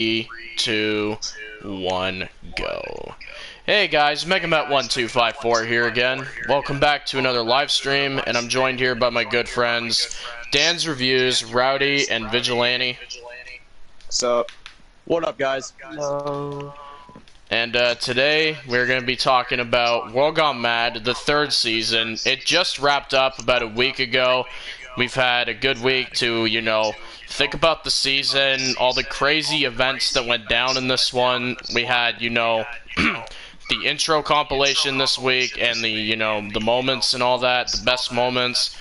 3, 2, 1, go. Hey guys, megamatt1254 here again. Welcome back to another live stream, and I'm joined here by my good friends Dan's Reviews, Rowdy, and Vigilante. So, what up, guys? Hello. And today we're going to be talking about World Gone Mad, the third season. It just wrapped up about a week ago. We've had a good week to, you know, think about the season, all the crazy events that went down in this one. We had, you know, the intro compilation this week and the, you know, the moments and all that, the best moments.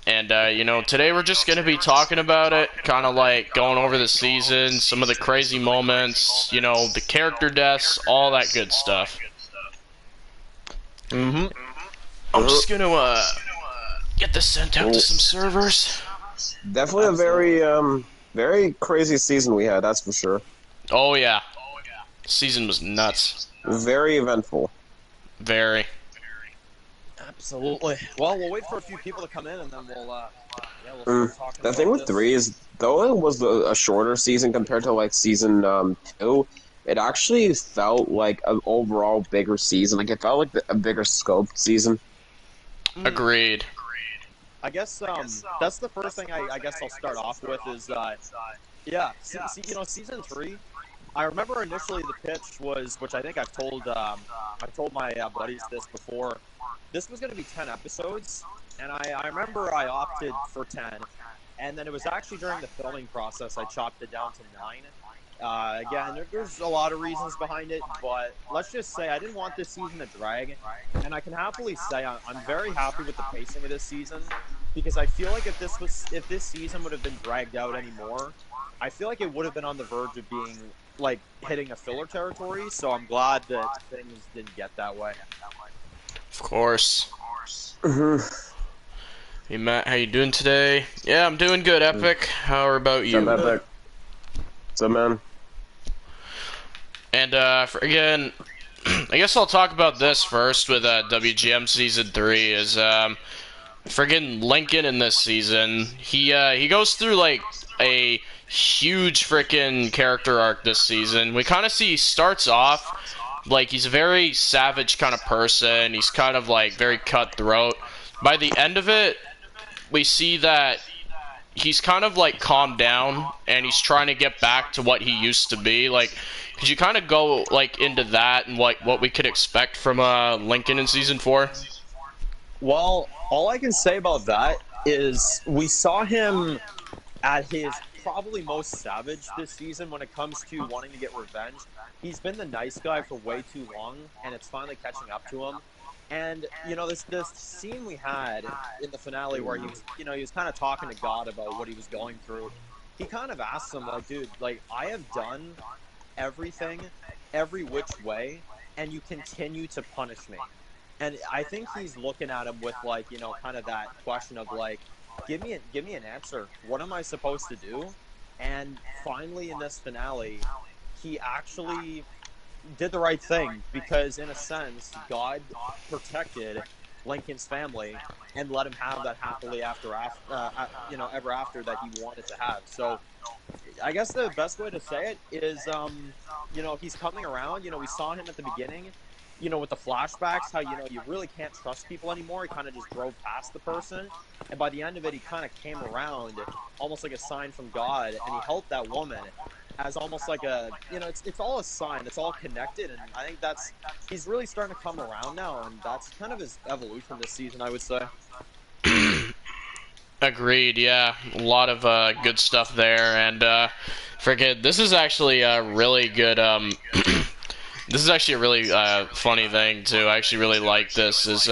And, you know, today we're just going to be talking about it, kind of like going over the season, some of the crazy moments, you know, the character deaths, all that good stuff. I'm just going to, get this sent out to some servers. definitely a very crazy season we had, that's for sure. Oh, yeah. Season was nuts. Very eventful. Very. Absolutely. Well, we'll wait for a few people to come in, and then we'll start talking The about thing with this. 3 is, though it was a shorter season compared to, like, season 2, it actually felt like an overall bigger season. Like, it felt like a bigger scoped season. Agreed. I guess that's the first thing I guess I'll start off with is you know, season 3. I remember initially the pitch was, which I think I've told my buddies this before. This was going to be 10 episodes, and I remember I opted for 10, and then it was actually during the filming process I chopped it down to 9. Again, there's a lot of reasons behind it, but let's just say I didn't want this season to drag, and I can happily say I'm very happy with the pacing of this season, because I feel like if this season would have been dragged out anymore, I feel like it would have been on the verge of being, like, hitting a filler territory, so I'm glad that things didn't get that way. Of course. Hey Matt, how you doing today? Yeah, I'm doing good, Epic. How about you? What's up, Epic? What's up, man? And again, I guess I'll talk about this first with WGM Season 3 is friggin' Lincoln in this season. He goes through like a huge frickin' character arc this season. We kind of see he starts off like he's a very savage kind of person. He's kind of like very cutthroat. By the end of it, we see that he's kind of like calmed down and he's trying to get back to what he used to be. Like, could you kind of go like into that and like what we could expect from Lincoln in season 4? Well, all I can say about that is we saw him at his probably most savage this season when it comes to wanting to get revenge. He's been the nice guy for way too long, and it's finally catching up to him. And, you know, this scene we had in the finale where he was, you know, he was kind of talking to God about what he was going through. He kind of asked him, like, dude, like, I have done everything, every which way, and you continue to punish me. And I think he's looking at him with, like, you know, kind of that question of, like, give me an answer. What am I supposed to do? And finally in this finale, he actually did the right thing because, in a sense, God protected Lincoln's family and let him have that happily ever after that he wanted to have. So, I guess the best way to say it is, you know, he's coming around. You know, we saw him at the beginning, you know, with the flashbacks, how, you know, you really can't trust people anymore. He kind of just drove past the person, and by the end of it, he kind of came around, almost like a sign from God, and he helped that woman as almost like a, you know, it's all a sign, it's all connected, and I think he's really starting to come around now, and that's kind of his evolution this season, I would say. Agreed, yeah. A lot of good stuff there, and forget, this is actually a really good, this is actually a really funny thing, too. I actually really like this, is,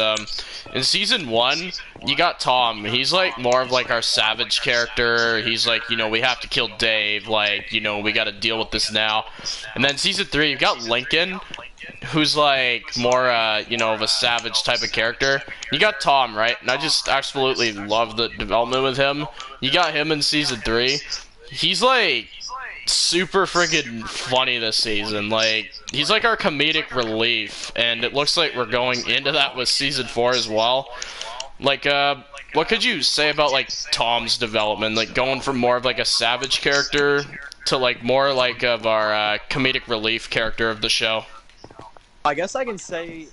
in Season 1, you got Tom. He's, like, more of, like, our savage character. He's, like, you know, we have to kill Dave. Like, you know, we gotta deal with this now. And then Season 3, you've got Lincoln, who's, like, more, you know, of a savage type of character. You got Tom, right? And I just absolutely love the development with him. You got him in Season 3. He's, like, super friggin' funny this season. Like, he's like our comedic relief, and it looks like we're going into that with Season 4 as well. Like, what could you say about, like, Tom's development? Like, going from more of, like, a savage character to like more like of our comedic relief character of the show. I guess I can say,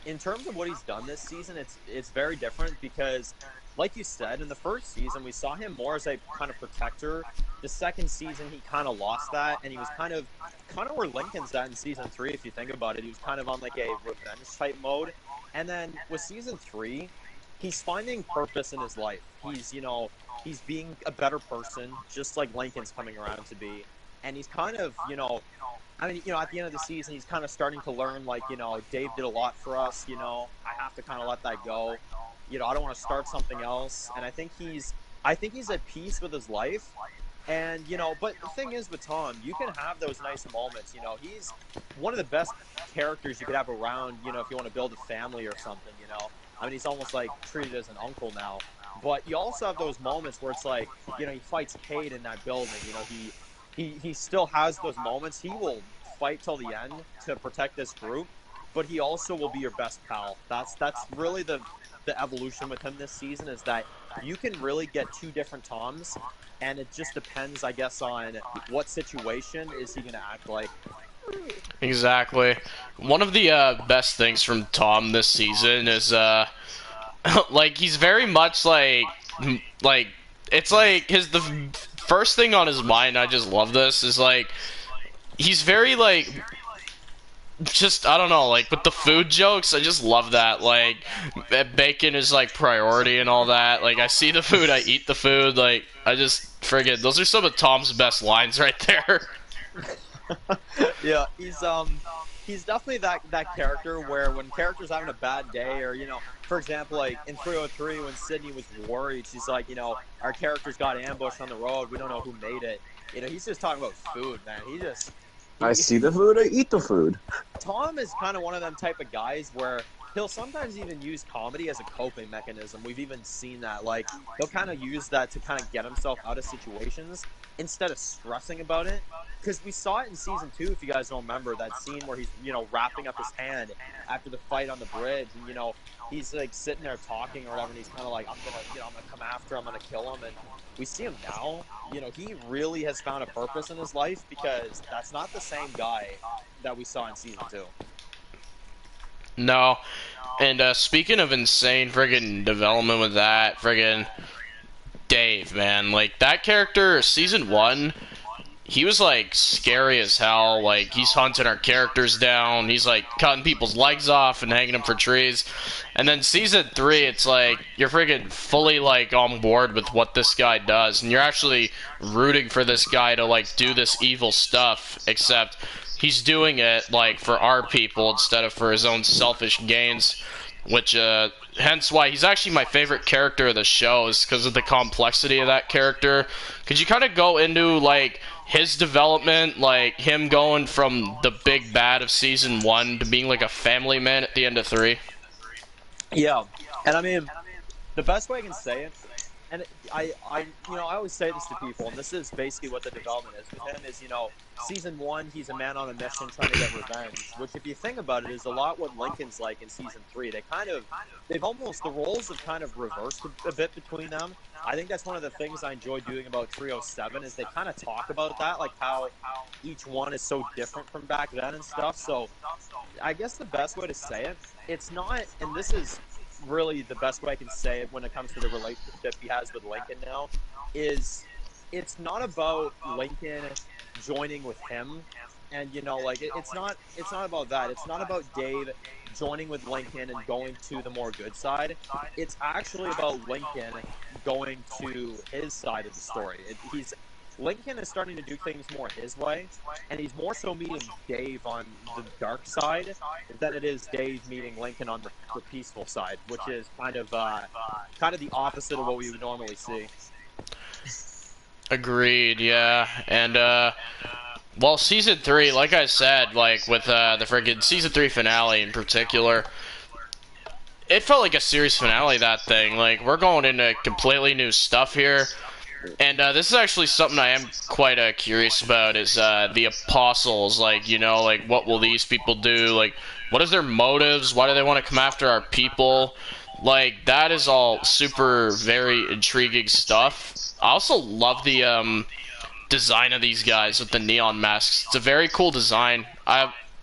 in terms of what he's done this season, it's very different because, like you said, in the first season we saw him more as a kind of protector. The second season he kind of lost that, and he was kind of where Lincoln's at in season three. If you think about it, he was kind of on like a revenge type mode, and then with season three, he's finding purpose in his life. He's being a better person, just like Lincoln's coming around to be, and he's kind of at the end of the season, he's kind of starting to learn, like, Dave did a lot for us. I have to kind of let that go. I don't want to start something else. And I think he's at peace with his life. And, but the thing is with Tom, you can have those nice moments. He's one of the best characters you could have around, if you want to build a family or something. He's almost like treated as an uncle now. But you also have those moments where it's like, he fights Cade in that building. He still has those moments. He will fight till the end to protect this group, but he also will be your best pal. That's really the evolution with him this season, is that you can really get two different Toms, and it just depends, I guess, on what situation is he going to act like. Exactly. One of the best things from Tom this season is like he's very much like it's like the first thing on his mind. I just love this is like he's very like just I don't know, like with the food jokes. I just love that. Like bacon is like priority and all that. Like I see the food, I eat the food. Like I just friggin' those are some of Tom's best lines right there. Yeah, he's definitely that character where when character's having a bad day, or for example, like in 303 when Sydney was worried, she's like, our characters got ambushed on the road, we don't know who made it. He's just talking about food, man. I see the food, I eat the food. Tom is kind of one of them type of guys where he'll sometimes even use comedy as a coping mechanism. We've even seen that. Like, he'll kind of use that to kind of get himself out of situations instead of stressing about it. Because we saw it in season 2, if you guys don't remember, that scene where he's, wrapping up his hand after the fight on the bridge. And, he's, like, sitting there talking or whatever, and he's kind of like, I'm gonna come after him, I'm gonna kill him. And we see him now, he really has found a purpose in his life, because that's not the same guy that we saw in season 2. No. And speaking of insane friggin' development with that, friggin' Dave, man. Like, that character, season 1, he was, like, scary as hell. Like, he's hunting our characters down. He's, like, cutting people's legs off and hanging them for trees. And then season 3, it's like, you're friggin' fully, like, on board with what this guy does. And you're actually rooting for this guy to, like, do this evil stuff. Except he's doing it, like, for our people instead of for his own selfish gains. Which, hence why he's actually my favorite character of the show, is because of the complexity of that character. Could you kind of go into, like, his development, like, him going from the big bad of season 1 to being, like, a family man at the end of 3? Yeah, and the best way I can say it, and I always say this to people, and this is basically what the development is with him, is, season 1, he's a man on a mission trying to get revenge, which, if you think about it, is a lot what Lincoln's like in season 3. The roles have kind of reversed a bit between them. I think that's one of the things I enjoy doing about 307, is they kind of talk about that, like how each one is so different from back then and stuff. So I guess the best way to say it, it's not, and this is really the best way I can say it when it comes to the relationship he has with Lincoln now, is it's not about Lincoln joining with him, and it's not about that. It's not about Dave joining with Lincoln and going to the more good side. It's actually about Lincoln going to his side of the story. Lincoln is starting to do things more his way, and he's more so meeting Dave on the dark side than it is Dave meeting Lincoln on the peaceful side, which is kind of the opposite of what we would normally see. Agreed, yeah. And, well, season 3, like I said, like, with, the friggin' season 3 finale in particular, it felt like a series finale, that thing. Like, we're going into completely new stuff here. And, this is actually something I am quite, curious about, is, the apostles. Like, like, what will these people do? Like, what is their motives? Why do they want to come after our people? Like, that is all super, very intriguing stuff. I also love the design of these guys with the neon masks. It's a very cool design.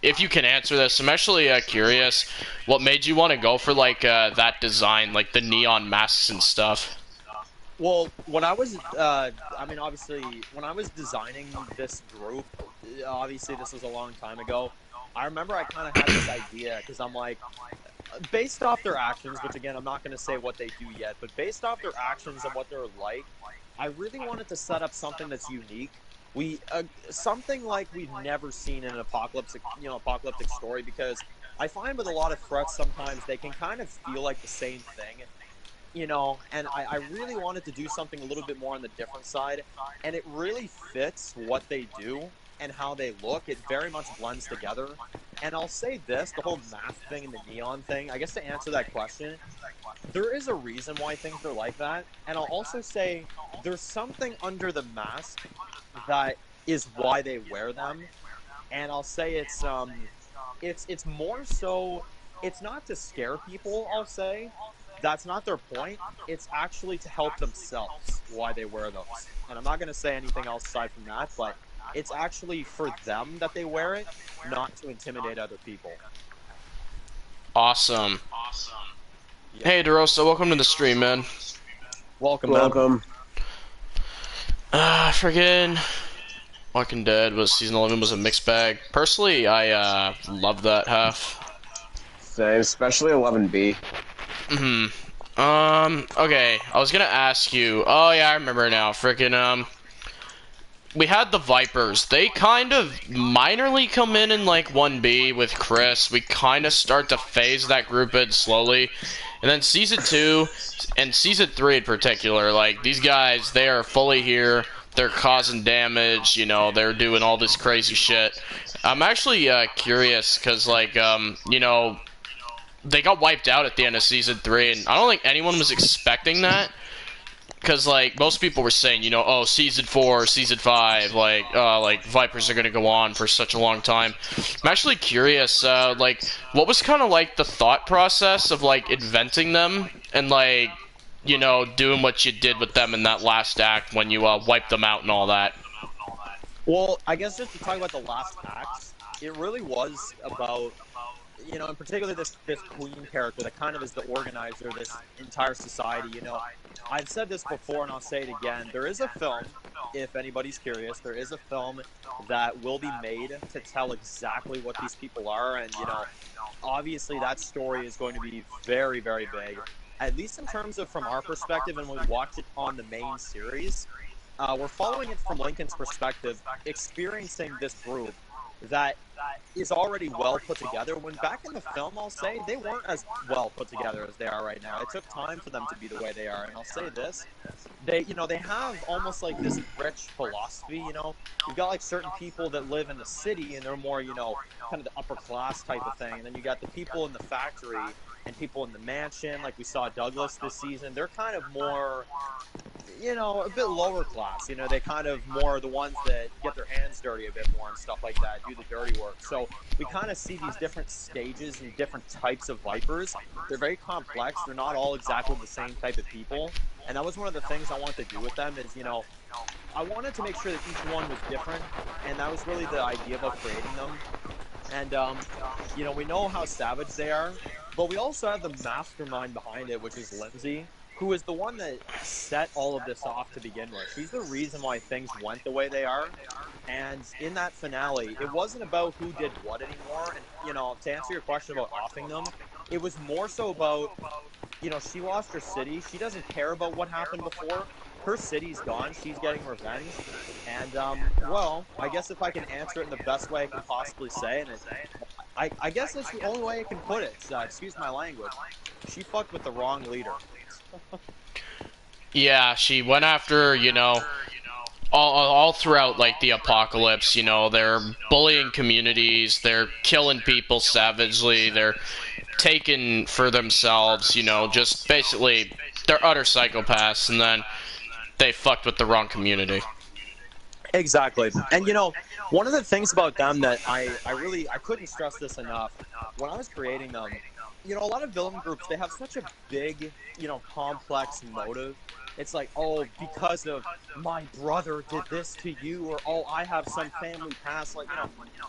If you can answer this, I'm actually curious, what made you want to go for like that design, like the neon masks and stuff? Well, when I was, I mean, obviously, when I was designing this group, obviously this was a long time ago. I remember I kind of had this idea because I'm like, based off their actions, which again, I'm not going to say what they do yet, but based off their actions and what they're like, I really wanted to set up something that's unique. We something like we've never seen in an apocalyptic story, because I find with a lot of threats sometimes they can kind of feel like the same thing, and I really wanted to do something a little bit more on the different side, and it really fits what they do and how they look. It very much blends together. And I'll say this, the whole math thing and the neon thing, I guess to answer that question, there is a reason why things are like that. And I'll also say there's something under the mask that is why they wear them. And I'll say it's more so, it's not to scare people, I'll say. That's not their point. It's actually to help themselves why they wear those. And I'm not going to say anything else aside from that, but it's actually for them that they wear it, not to intimidate other people. Awesome. Yeah. Hey, DeRosa, welcome to the stream, man. Welcome, man. Welcome. Friggin' Walking Dead was season 11 was a mixed bag. Personally, I love that half. Same, especially 11B. Okay, I was gonna ask you. Oh yeah, I remember now. Frickin' we had the Vipers. They kind of minorly come in like 1B with Chris. We kind of start to phase that group in slowly. And then Season 2 and Season 3 in particular, like, these guys, they are fully here. They're causing damage, you know, they're doing all this crazy shit. I'm actually curious, because, like, you know, they got wiped out at the end of Season 3, and I don't think anyone was expecting that. Because, like, most people were saying, you know, oh, Season 4, Season 5, like, Vipers are gonna go on for such a long time. I'm actually curious, like, what was kind of, like, the thought process of, like, inventing them and, like, you know, doing what you did with them in that last act when you, wiped them out and all that? Well, I guess just to talk about the last act, it really was about, in particular this queen character that kind of is the organizer of this entire society. I've said this before and I'll say it again. There is a film, if anybody's curious, there is a film that will be made to tell exactly what these people are, and obviously that story is going to be very, very big, at least in terms of from our perspective, and when we watch it on the main series. We're following it from Lincoln's perspective, experiencing this group that is already well put together. When back in the film, I'll say, they weren't as well put together as they are right now. It took time for them to be the way they are. And I'll say this, they have almost like this rich philosophy, You've got like certain people that live in the city and they're more, kind of the upper class type of thing. And then you got the people in the factory and people in the mansion, like we saw Douglas this season. They're kind of more, a bit lower class. They kind of more the ones that get their hands dirty a bit more and stuff like that, do the dirty work. So we kind of see these different stages and different types of Vipers. They're very complex. They're not all exactly the same type of people. And that was one of the things I wanted to do with them is, I wanted to make sure that each one was different. And that was really the idea about creating them. And, we know how savage they are, but we also have the mastermind behind it, which is Lindsay, who is the one that set all of this off to begin with. She's the reason why things went the way they are. And in that finale, it wasn't about who did what anymore. And, to answer your question about offing them, it was more so about, she lost her city. She doesn't care about what happened before. Her city's gone. She's getting revenge. And, well, I guess if I can answer it in the best way I can possibly say, and I guess that's the only way I can put it. Excuse my language. She fucked with the wrong leader. Yeah, she went after, all throughout, like, the apocalypse, they're bullying communities, they're killing people savagely, they're taking for themselves, just basically, they're utter psychopaths, and then they fucked with the wrong community. Exactly. And, one of the things about them that I couldn't stress this enough, when I was creating them, a lot of villain groups, they have such a big, complex motive. It's like, oh, because of my brother did this to you, or oh, I have some family past. Like,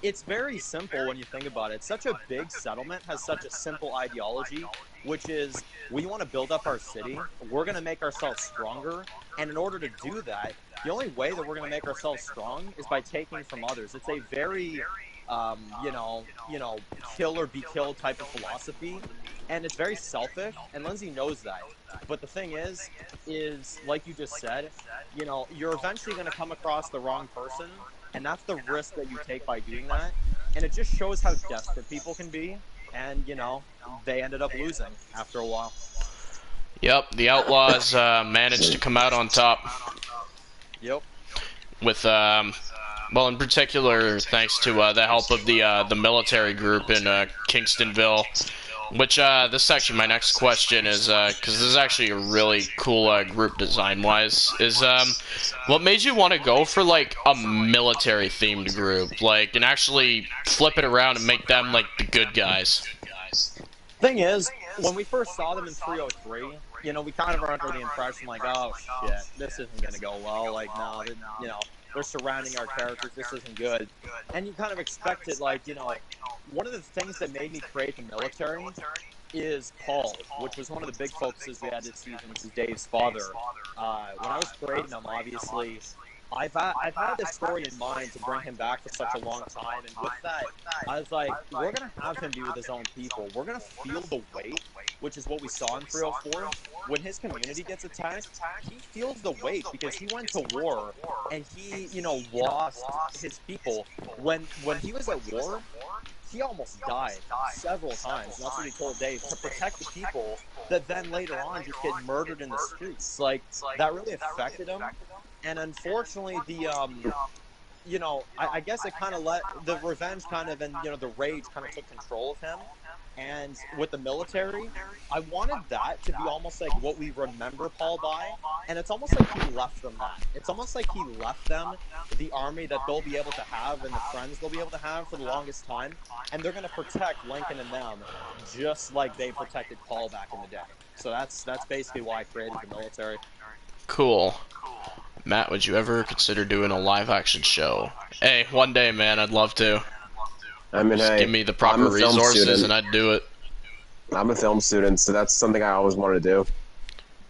it's very simple when you think about it. Such a big settlement has such a simple ideology, which is we want to build up our city. We're going to make ourselves stronger. And in order to do that, the only way that we're going to make ourselves strong is by taking from others. It's a very kill or be killed type of philosophy, and it's very selfish. And Lindsay knows that. But the thing is like you just said, you're eventually going to come across the wrong person, and that's the risk that you take by doing that. And it just shows how desperate people can be. And they ended up losing after a while. Yep, the Outlaws managed to come out on top Yep. with, well, in particular, thanks to the help of the military group in Kingstonville. Which, this is actually my next question is, because this is actually a really cool group design-wise, is, what made you want to go for, like, a military-themed group, like, and actually flip it around and make them, like, the good guys? Thing is, when we first saw them in 303, we kind of were under the impression, like, oh, shit, this isn't going to go well. Like, no, they're surrounding our characters. This isn't good. And you kind of expected, like, one of the things that made me create the military is Paul, which was one of the big focuses we had this season, which is Dave's father. When I was creating them, obviously, I've had this story in mind to bring him back for such a long time, and with that, I was like, we're gonna have him be with his own people. We're gonna feel the weight, which is what we saw in 304. When his community gets attacked, he feels the weight because he went to war and he, lost his people. When he was at war, he almost died several times. And that's what he told Dave, to protect the people that then later on just get murdered in the streets. Like, that really affected him. And unfortunately, I guess it kind of let the revenge kind of, and the rage kind of took control of him. And with the military, I wanted that to be almost like what we remember Paul by, and it's almost like he left them that. It's almost like he left them the army that they'll be able to have and the friends they'll be able to have for the longest time, and they're going to protect Lincoln and them just like they protected Paul back in the day. So that's basically why I created the military. Cool. Matt, would you ever consider doing a live-action show? Hey, one day, man, I'd love to. I mean, Just hey, give me the proper I'm a film resources student. and I'd do it. I'm a film student, so that's something I always wanted to do.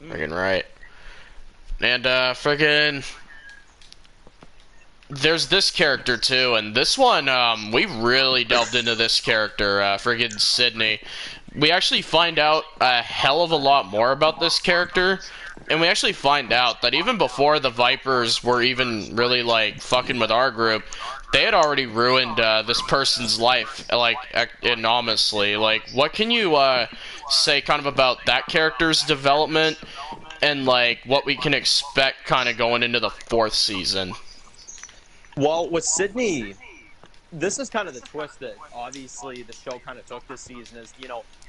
Friggin' right. And, friggin'... There's this character, too, and this one, we really delved into this character, friggin' Sydney. We actually find out a hell of a lot more about this character, and we actually find out that even before the Vipers were even really, like, fucking with our group, they had already ruined, this person's life, like, enormously. Like, what can you, say kind of about that character's development, and, like, what we can expect kind of going into the 4th season? Well, with Sydney, this is kind of the twist that obviously the show kind of took this season is,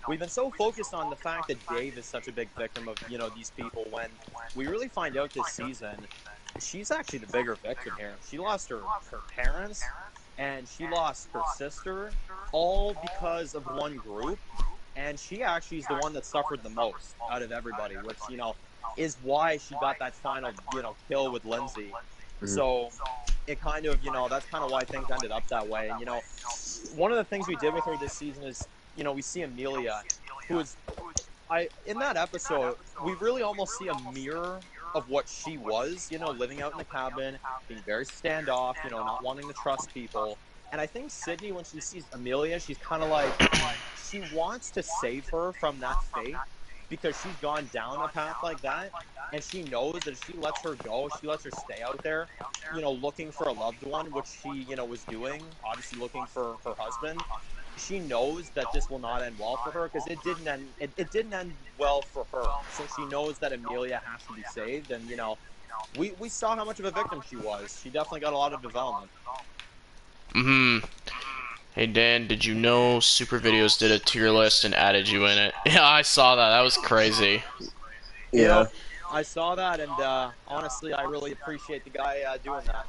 we've been so focused on the fact that Dave is such a big victim of, these people, when we really find out this season, she's actually the bigger victim here. She lost her parents, and she lost her sister, all because of one group, and she actually is the one that suffered the most out of everybody, which, is why she got that final, kill with Lindsay. So it kind of, that's kind of why things ended up that way. And, one of the things we did with her this season is, we see Amelia, who is, in that episode, we really almost see a mirror of what she was, living out in the cabin, being very standoff, not wanting to trust people. And I think Sydney, when she sees Amelia, she's kind of like, she wants to save her from that fate, because she's gone down a path like that, and she knows that if she lets her go, she lets her stay out there, looking for a loved one, which she, was doing, obviously looking for her husband. She knows that this will not end well for her, because it didn't end well for her. So she knows that Amelia has to be saved, and we saw how much of a victim she was. She definitely got a lot of development. Hey Dan, did you know Super Videos did a tier list and added you in it? Yeah, I saw that. That was crazy. Yeah. I saw that, and honestly, I really appreciate the guy doing that.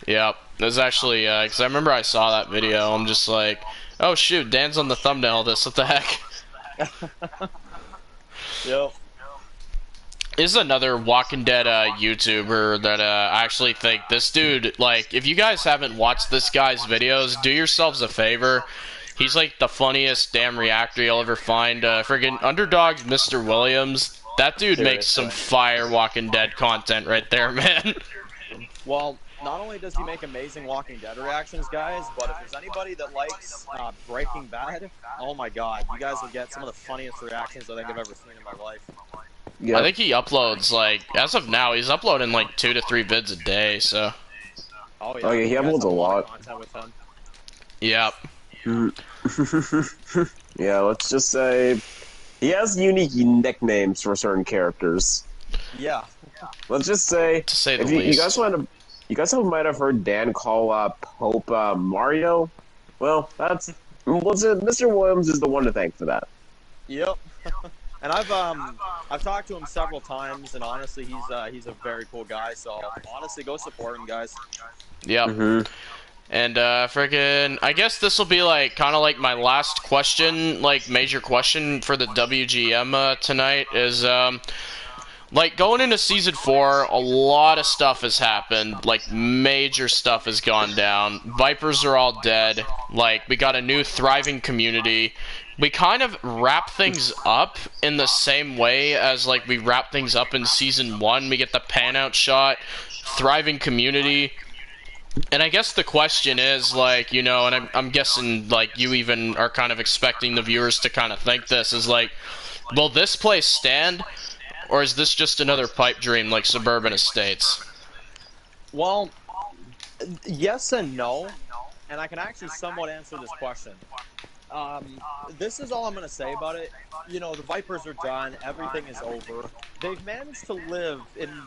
Yep. It was actually, because I remember I saw that video. I'm just like, oh shoot, Dan's on the thumbnail of this. What the heck? Yep. This is another Walking Dead YouTuber that I actually think this dude, like, if you guys haven't watched this guy's videos, do yourselves a favor. He's like the funniest damn reactor you'll ever find. Friggin' Underdog Mr. Williams. That dude makes some Seriously. fire Walking Dead content right there, man. Well, not only does he make amazing Walking Dead reactions, guys, but if there's anybody that likes Breaking Bad, oh my god, you guys will get some of the funniest reactions I think I've ever seen in my life. I Yep. think he uploads, like, as of now, he's uploading like 2 to 3 vids a day, so. Oh Oh yeah, yeah, he you guys uploads have a lot. of content with him. Yep. Yeah, let's just say he has unique nicknames for certain characters. Yeah. Let's just say To say the if you guys least. want to, you guys might have heard Dan call Pope Mario. Well, that's Mr. Williams is the one to thank for that. Yep. And I've talked to him several times, and honestly, he's a very cool guy. So honestly, go support him, guys. Yep. And freaking, I guess this will be like kind of like my last question, like major question for the WGM tonight is like going into season 4, a lot of stuff has happened. Like major stuff has gone down. Vipers are all dead. Like we got a new thriving community. We kind of wrap things up in the same way as like we wrap things up in season 1. We get the pan out shot, thriving community. And I guess the question is, like, you know, and I'm guessing, like, you even are kind of expecting the viewers to kind of think this, is like, will this place stand, or is this just another pipe dream like Suburban Estates? Well, yes and no, and I can actually somewhat answer this question. This is all I'm going to say about it. You know, the Vipers are done. Everything is over. They've managed to live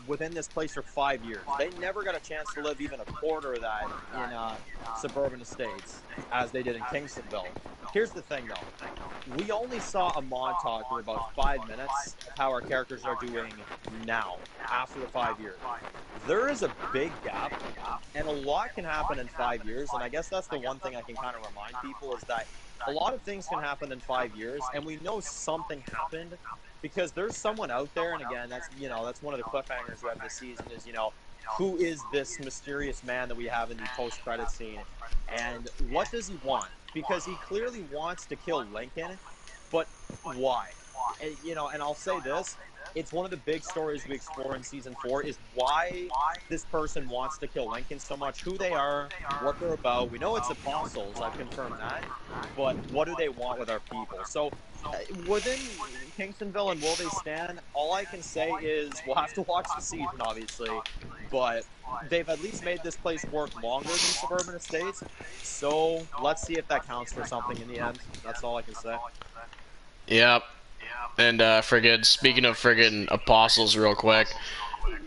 within this place for 5 years. They never got a chance to live even a quarter of that in Suburban Estates as they did in Kingstonville. Here's the thing, though. We only saw a montage for about 5 minutes of how our characters are doing now, after the 5 years. There is a big gap, and a lot can happen in 5 years, and I guess that's the one thing I can kind of remind people is that a lot of things can happen in 5 years, and we know something happened because there's someone out there, and again, that's that's one of the cliffhangers we have this season is who is this mysterious man that we have in the post-credit scene, and what does he want? Because he clearly wants to kill Lincoln, but why? And, and I'll say this. It's one of the big stories we explore in season 4 is why this person wants to kill Lincoln so much, who they are, what they're about. We know it's apostles, I've confirmed that, but what do they want with our people? So within Kingstonville and will they stand, all I can say is we'll have to watch the season, obviously, but they've at least made this place work longer than Suburban Estates, so let's see if that counts for something in the end. That's all I can say. Yep. And friggin', speaking of friggin' apostles real quick,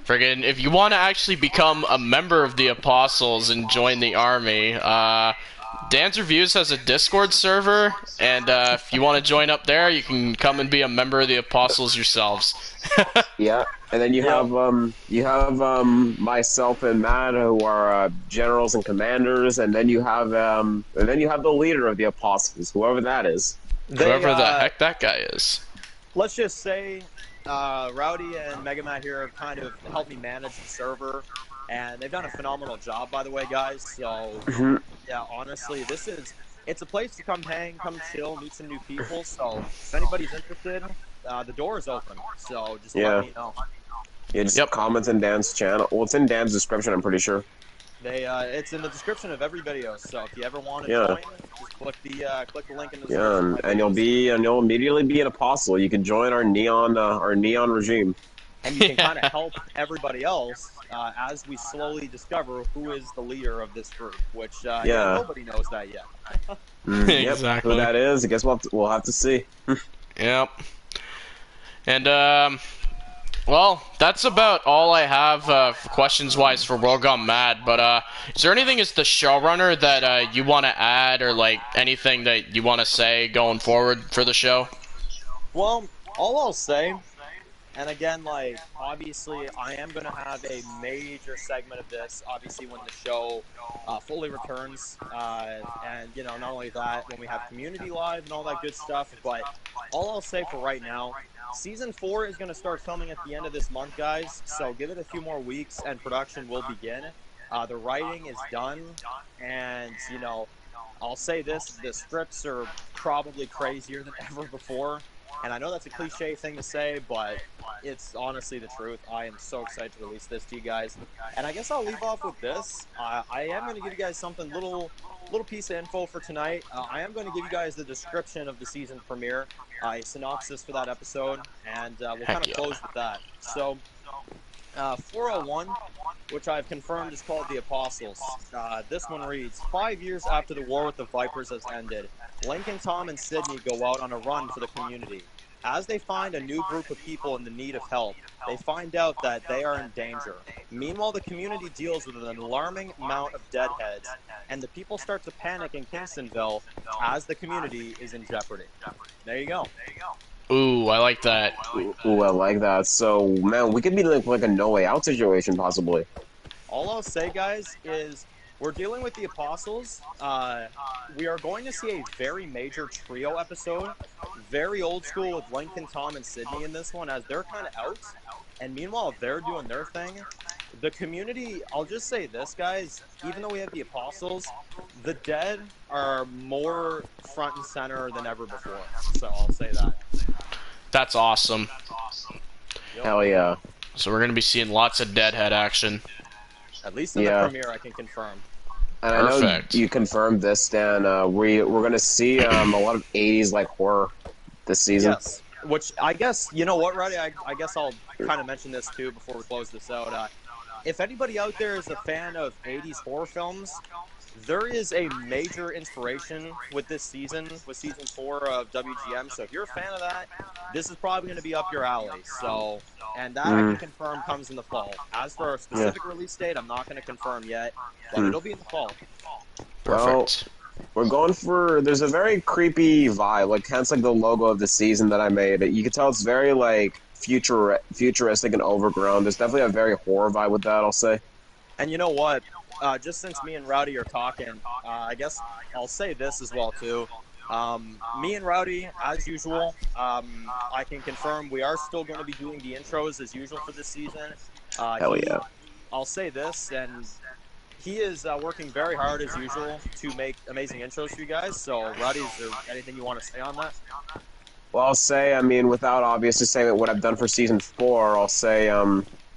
friggin', if you want to actually become a member of the apostles and join the army, Dan's Reviews has a Discord server, and if you want to join up there, you can come and be a member of the apostles yourselves. Yeah, and then you have myself and Matt who are generals and commanders, and then you have the leader of the apostles, whoever that is. Whoever the heck that guy is. Let's just say Rowdy and megamatt here have kind of helped me manage the server, and they've done a phenomenal job, by the way, guys. So yeah, honestly, it's a place to come hang, come chill, meet some new people. So if anybody's interested, the door is open. So just let me know. Yeah, just comments in Dan's channel. Well, it's in Dan's description, I'm pretty sure. It's in the description of every video. So if you ever want to join, just click the link in the description. Yeah, and you'll immediately be an apostle. You can join our neon regime, and you can kind of help everybody else as we slowly discover who is the leader of this group. Which nobody knows that yet. Exactly. Who that is? I guess we'll have to see. Yep. And well, that's about all I have questions-wise for World Gone Mad, but is there anything as the showrunner that you want to add, or like anything that you want to say going forward for the show? Well, all I'll say, And again, like, obviously, I am going to have a major segment of this, obviously, when the show fully returns. And, you know, not only that, when we have community live and all that good stuff, but all I'll say for right now, season 4 is going to start filming at the end of this month, guys. So give it a few more weeks and production will begin. The writing is done. And, you know, I'll say this, the scripts are probably crazier than ever before. And I know that's a cliche thing to say, but it's honestly the truth. I am so excited to release this to you guys. And I guess I'll leave off with this. I am going to give you guys something little piece of info for tonight. I am going to give you guys the description of the season premiere, a synopsis for that episode, and we'll kind Heck of yeah. close with that. So, 401, which I've confirmed is called the Apostles. This one reads, 5 years after the war with the Vipers has ended, Lincoln, Tom, and Sydney go out on a run for the community. As they find a new group of people in the need of help, they find out that they are in danger. Meanwhile, the community deals with an alarming amount of deadheads, and the people start to panic in Kingstonville as the community is in jeopardy. There you go. Ooh, I like that. Ooh, I like that. So, man, we could be like a no way out situation, possibly. All I'll say, guys, is we're dealing with the Apostles. We are going to see a very major trio episode, very old school with Lincoln, Tom, and Sydney in this one, as they're kind of out. And meanwhile, they're doing their thing. The community, I'll just say this, guys, even though we have the Apostles, the dead are more front and center than ever before. So I'll say that. That's awesome. Yep. Hell yeah. So we're gonna be seeing lots of Deadhead action. At least in the premiere, I can confirm. And I know Perfect. you confirmed this, Dan. We're gonna see a lot of '80s like horror this season. Yes. Which I guess, you know what, Roddy? I guess I'll kind of mention this too before we close this out. If anybody out there is a fan of 80s horror films, there is a major inspiration with this season, with season 4 of WGM. So if you're a fan of that, this is probably going to be up your alley. So, and that I can confirm comes in the fall. As for a specific release date, I'm not going to confirm yet, but it'll be in the fall. Perfect. We're going for. There's a very creepy vibe, like hence like the logo of the season that I made. You can tell it's very like futuristic and overgrown. There's definitely a very horror vibe with that, I'll say. And you know what? Just since me and Rowdy are talking, I guess I'll say this as well too. Me and Rowdy, as usual, I can confirm we are still going to be doing the intros as usual for this season. Hell yeah. I'll say this, and he is working very hard as usual to make amazing intros for you guys. So, Rowdy, is there anything you want to say on that? Well, I'll say, I mean, without obviously saying what I've done for season 4, I'll say,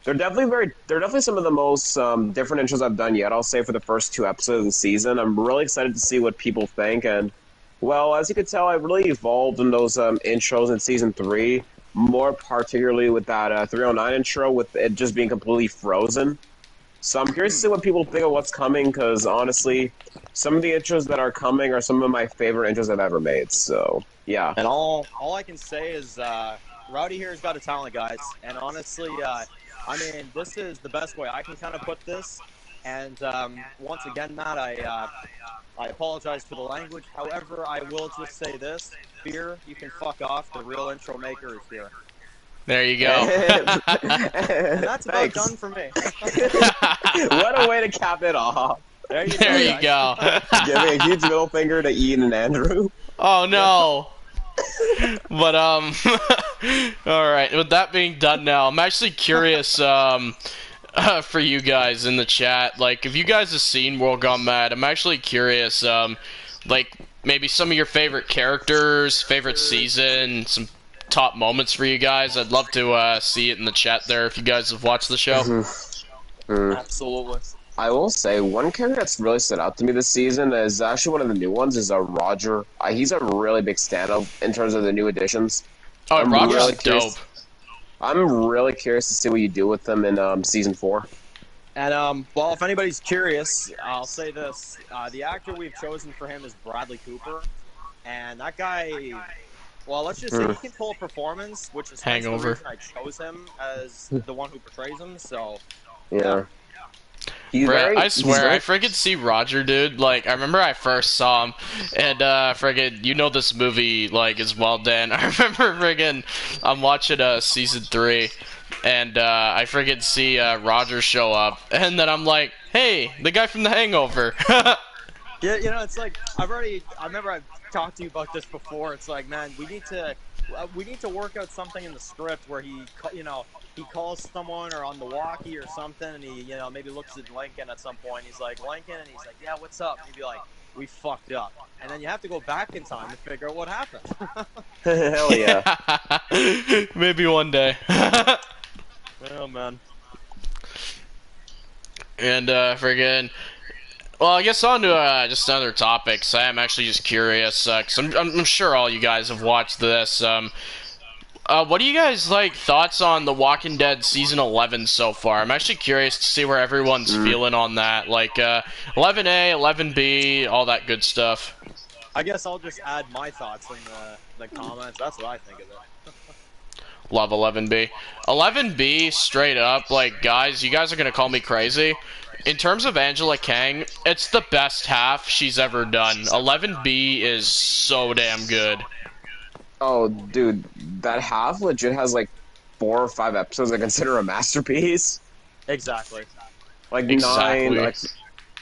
they're definitely some of the most different intros I've done yet. I'll say for the first 2 episodes of the season, I'm really excited to see what people think. And well, as you can tell, I've really evolved in those intros in season 3, more particularly with that 309 intro, with it just being completely frozen. So I'm curious to see what people think of what's coming, because honestly, some of the intros that are coming are some of my favorite intros I've ever made. So yeah. And all I can say is Rowdy here has got a talent, guys. And honestly, I mean, this is the best way I can kind of put this. And once again, Matt, I apologize for the language. However, I will just say this. Fear, you can fuck off. The real intro maker is here. There you go. And that's about done for me. What a way to cap it off. There you There go. you go. Giving a huge middle finger to Ian and Andrew. Oh no. But all right. With that being done, now I'm actually curious for you guys in the chat. Like, if you guys have seen World Gone Mad, I'm actually curious. Like maybe some of your favorite characters, favorite season, some top moments for you guys. I'd love to see it in the chat there if you guys have watched the show. Absolutely. I will say one character that's really stood out to me this season is actually one of the new ones. Is Roger. He's a really big stand-up in terms of the new additions. Oh, Roger's really dope. I'm really curious to see what you do with them in season 4. And well, if anybody's curious, I'll say this: the actor we've chosen for him is Bradley Cooper, and that guy. Well, let's just say he can pull a performance, which is Hangover. the reason I chose him as the one who portrays him. So Yeah. Bruh, I he's swear, I very freaking see Roger, dude. Like, I remember I first saw him, and freaking, you know this movie like is well done. I remember freaking, I'm watching season 3, and I freaking see Roger show up, and then I'm like, hey, the guy from The Hangover. Yeah, it's like I remember I've talked to you about this before. It's like, man, we need to work out something in the script where he calls someone or on the walkie or something, and he maybe looks at Lincoln at some point. He's like Lincoln, and he's like, yeah, what's up? And he'd be like, we fucked up, and then you have to go back in time to figure out what happened. hell yeah. Maybe one day. Oh man. And friggin', well, I guess on to just another topic. So I'm actually just curious, because I'm sure all you guys have watched this. What do you guys thoughts on The Walking Dead season 11 so far? I'm actually curious to see where everyone's feeling on that. 11A, 11B, all that good stuff. I guess I'll just add my thoughts in the comments. That's what I think of it. Love 11B. 11B, straight up, guys, you guys are gonna call me crazy. In terms of Angela Kang, it's the best half she's ever done. 11B is so damn good. Oh, dude, that half legit has 4 or 5 episodes I consider a masterpiece. Exactly. Exactly.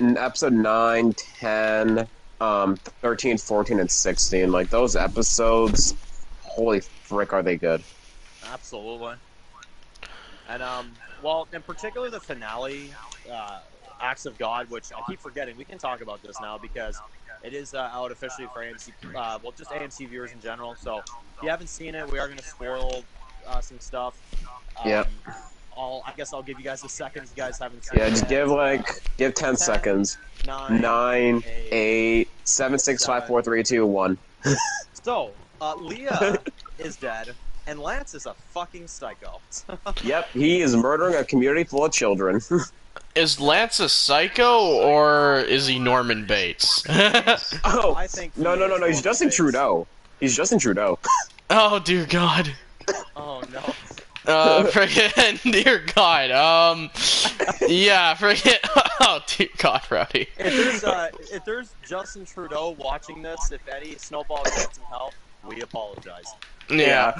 Episode 9, 10, 13, 14, and 16. Those episodes, holy frick, are they good. Absolutely. And well, in particular the finale, Acts of God, which I keep forgetting. We can talk about this now because it is out officially for AMC, well, just AMC viewers in general. So if you haven't seen it, we are going to spoil some stuff. Yeah. I guess I'll give you guys a second if you guys haven't seen it. Yeah, just give 10 seconds. 9, 8, 7, 6, 5, 4, 3, 2, 1. So, Leah is dead, and Lance is a fucking psycho. Yep, he is murdering a community full of children. Is Lance a psycho, or is he Norman Bates? Oh, I think no, he's Justin Trudeau. He's Justin Trudeau. Oh, dear God. Oh, no. Friggin', dear God, yeah, friggin', oh, dear God, Rowdy. If there's Justin Trudeau watching this, if Eddie Snowball gets some help, we apologize. Yeah.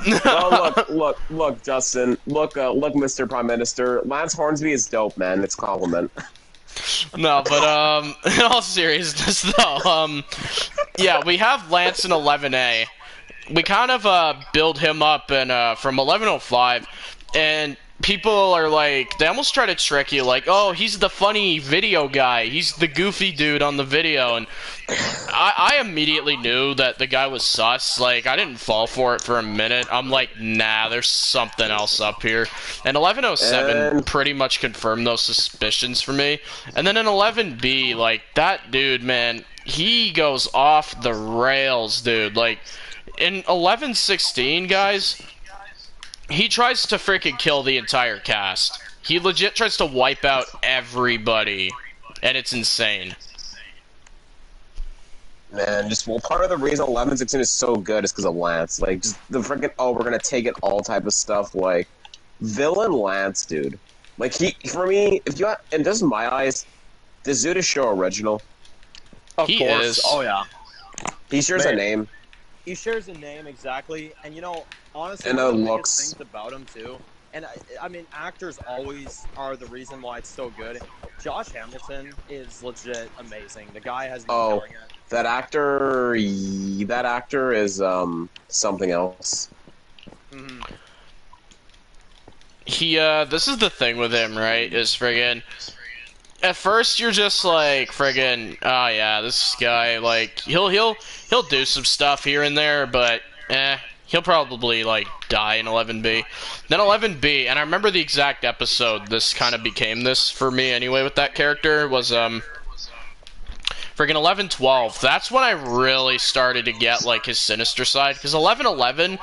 Well, look, Justin. Look, Mr. Prime Minister. Lance Hornsby is dope, man. It's a compliment. No, but, in all seriousness, though, yeah, we have Lance in 11A. We kind of, build him up in, from 1105, and people are they almost try to trick you, oh, he's the funny video guy, he's the goofy dude on the video, and I immediately knew that the guy was sus. I didn't fall for it for a minute. I'm like, nah, there's something else up here. And 1107 pretty much confirmed those suspicions for me. And then in 11B, that dude, man, he goes off the rails, dude. In 1116, guys, he tries to freaking kill the entire cast. He legit tries to wipe out everybody, and it's insane. Man, part of the reason 1116 is so good is because of Lance. Just the freaking, oh, we're gonna take it all type of stuff. Villain Lance, dude. For me, and this is my eyes, this dude is show original. Of he course. Is. Oh, yeah. He shares a name. He shares a name, exactly. And, honestly, and one of the looks. biggest things about him, too, and I mean, actors always are the reason why it's so good. Josh Hamilton is legit amazing. The guy has been killing it. That actor is something else. Mm-hmm. This is the thing with him, right? Is friggin'. At first, you're just friggin'. Oh yeah, this guy, he'll do some stuff here and there, but he'll probably die in 11B. Then 11B, and I remember the exact episode this kind of became this for me anyway with that character was friggin' 1112. That's when I really started to get his sinister side, because 1111,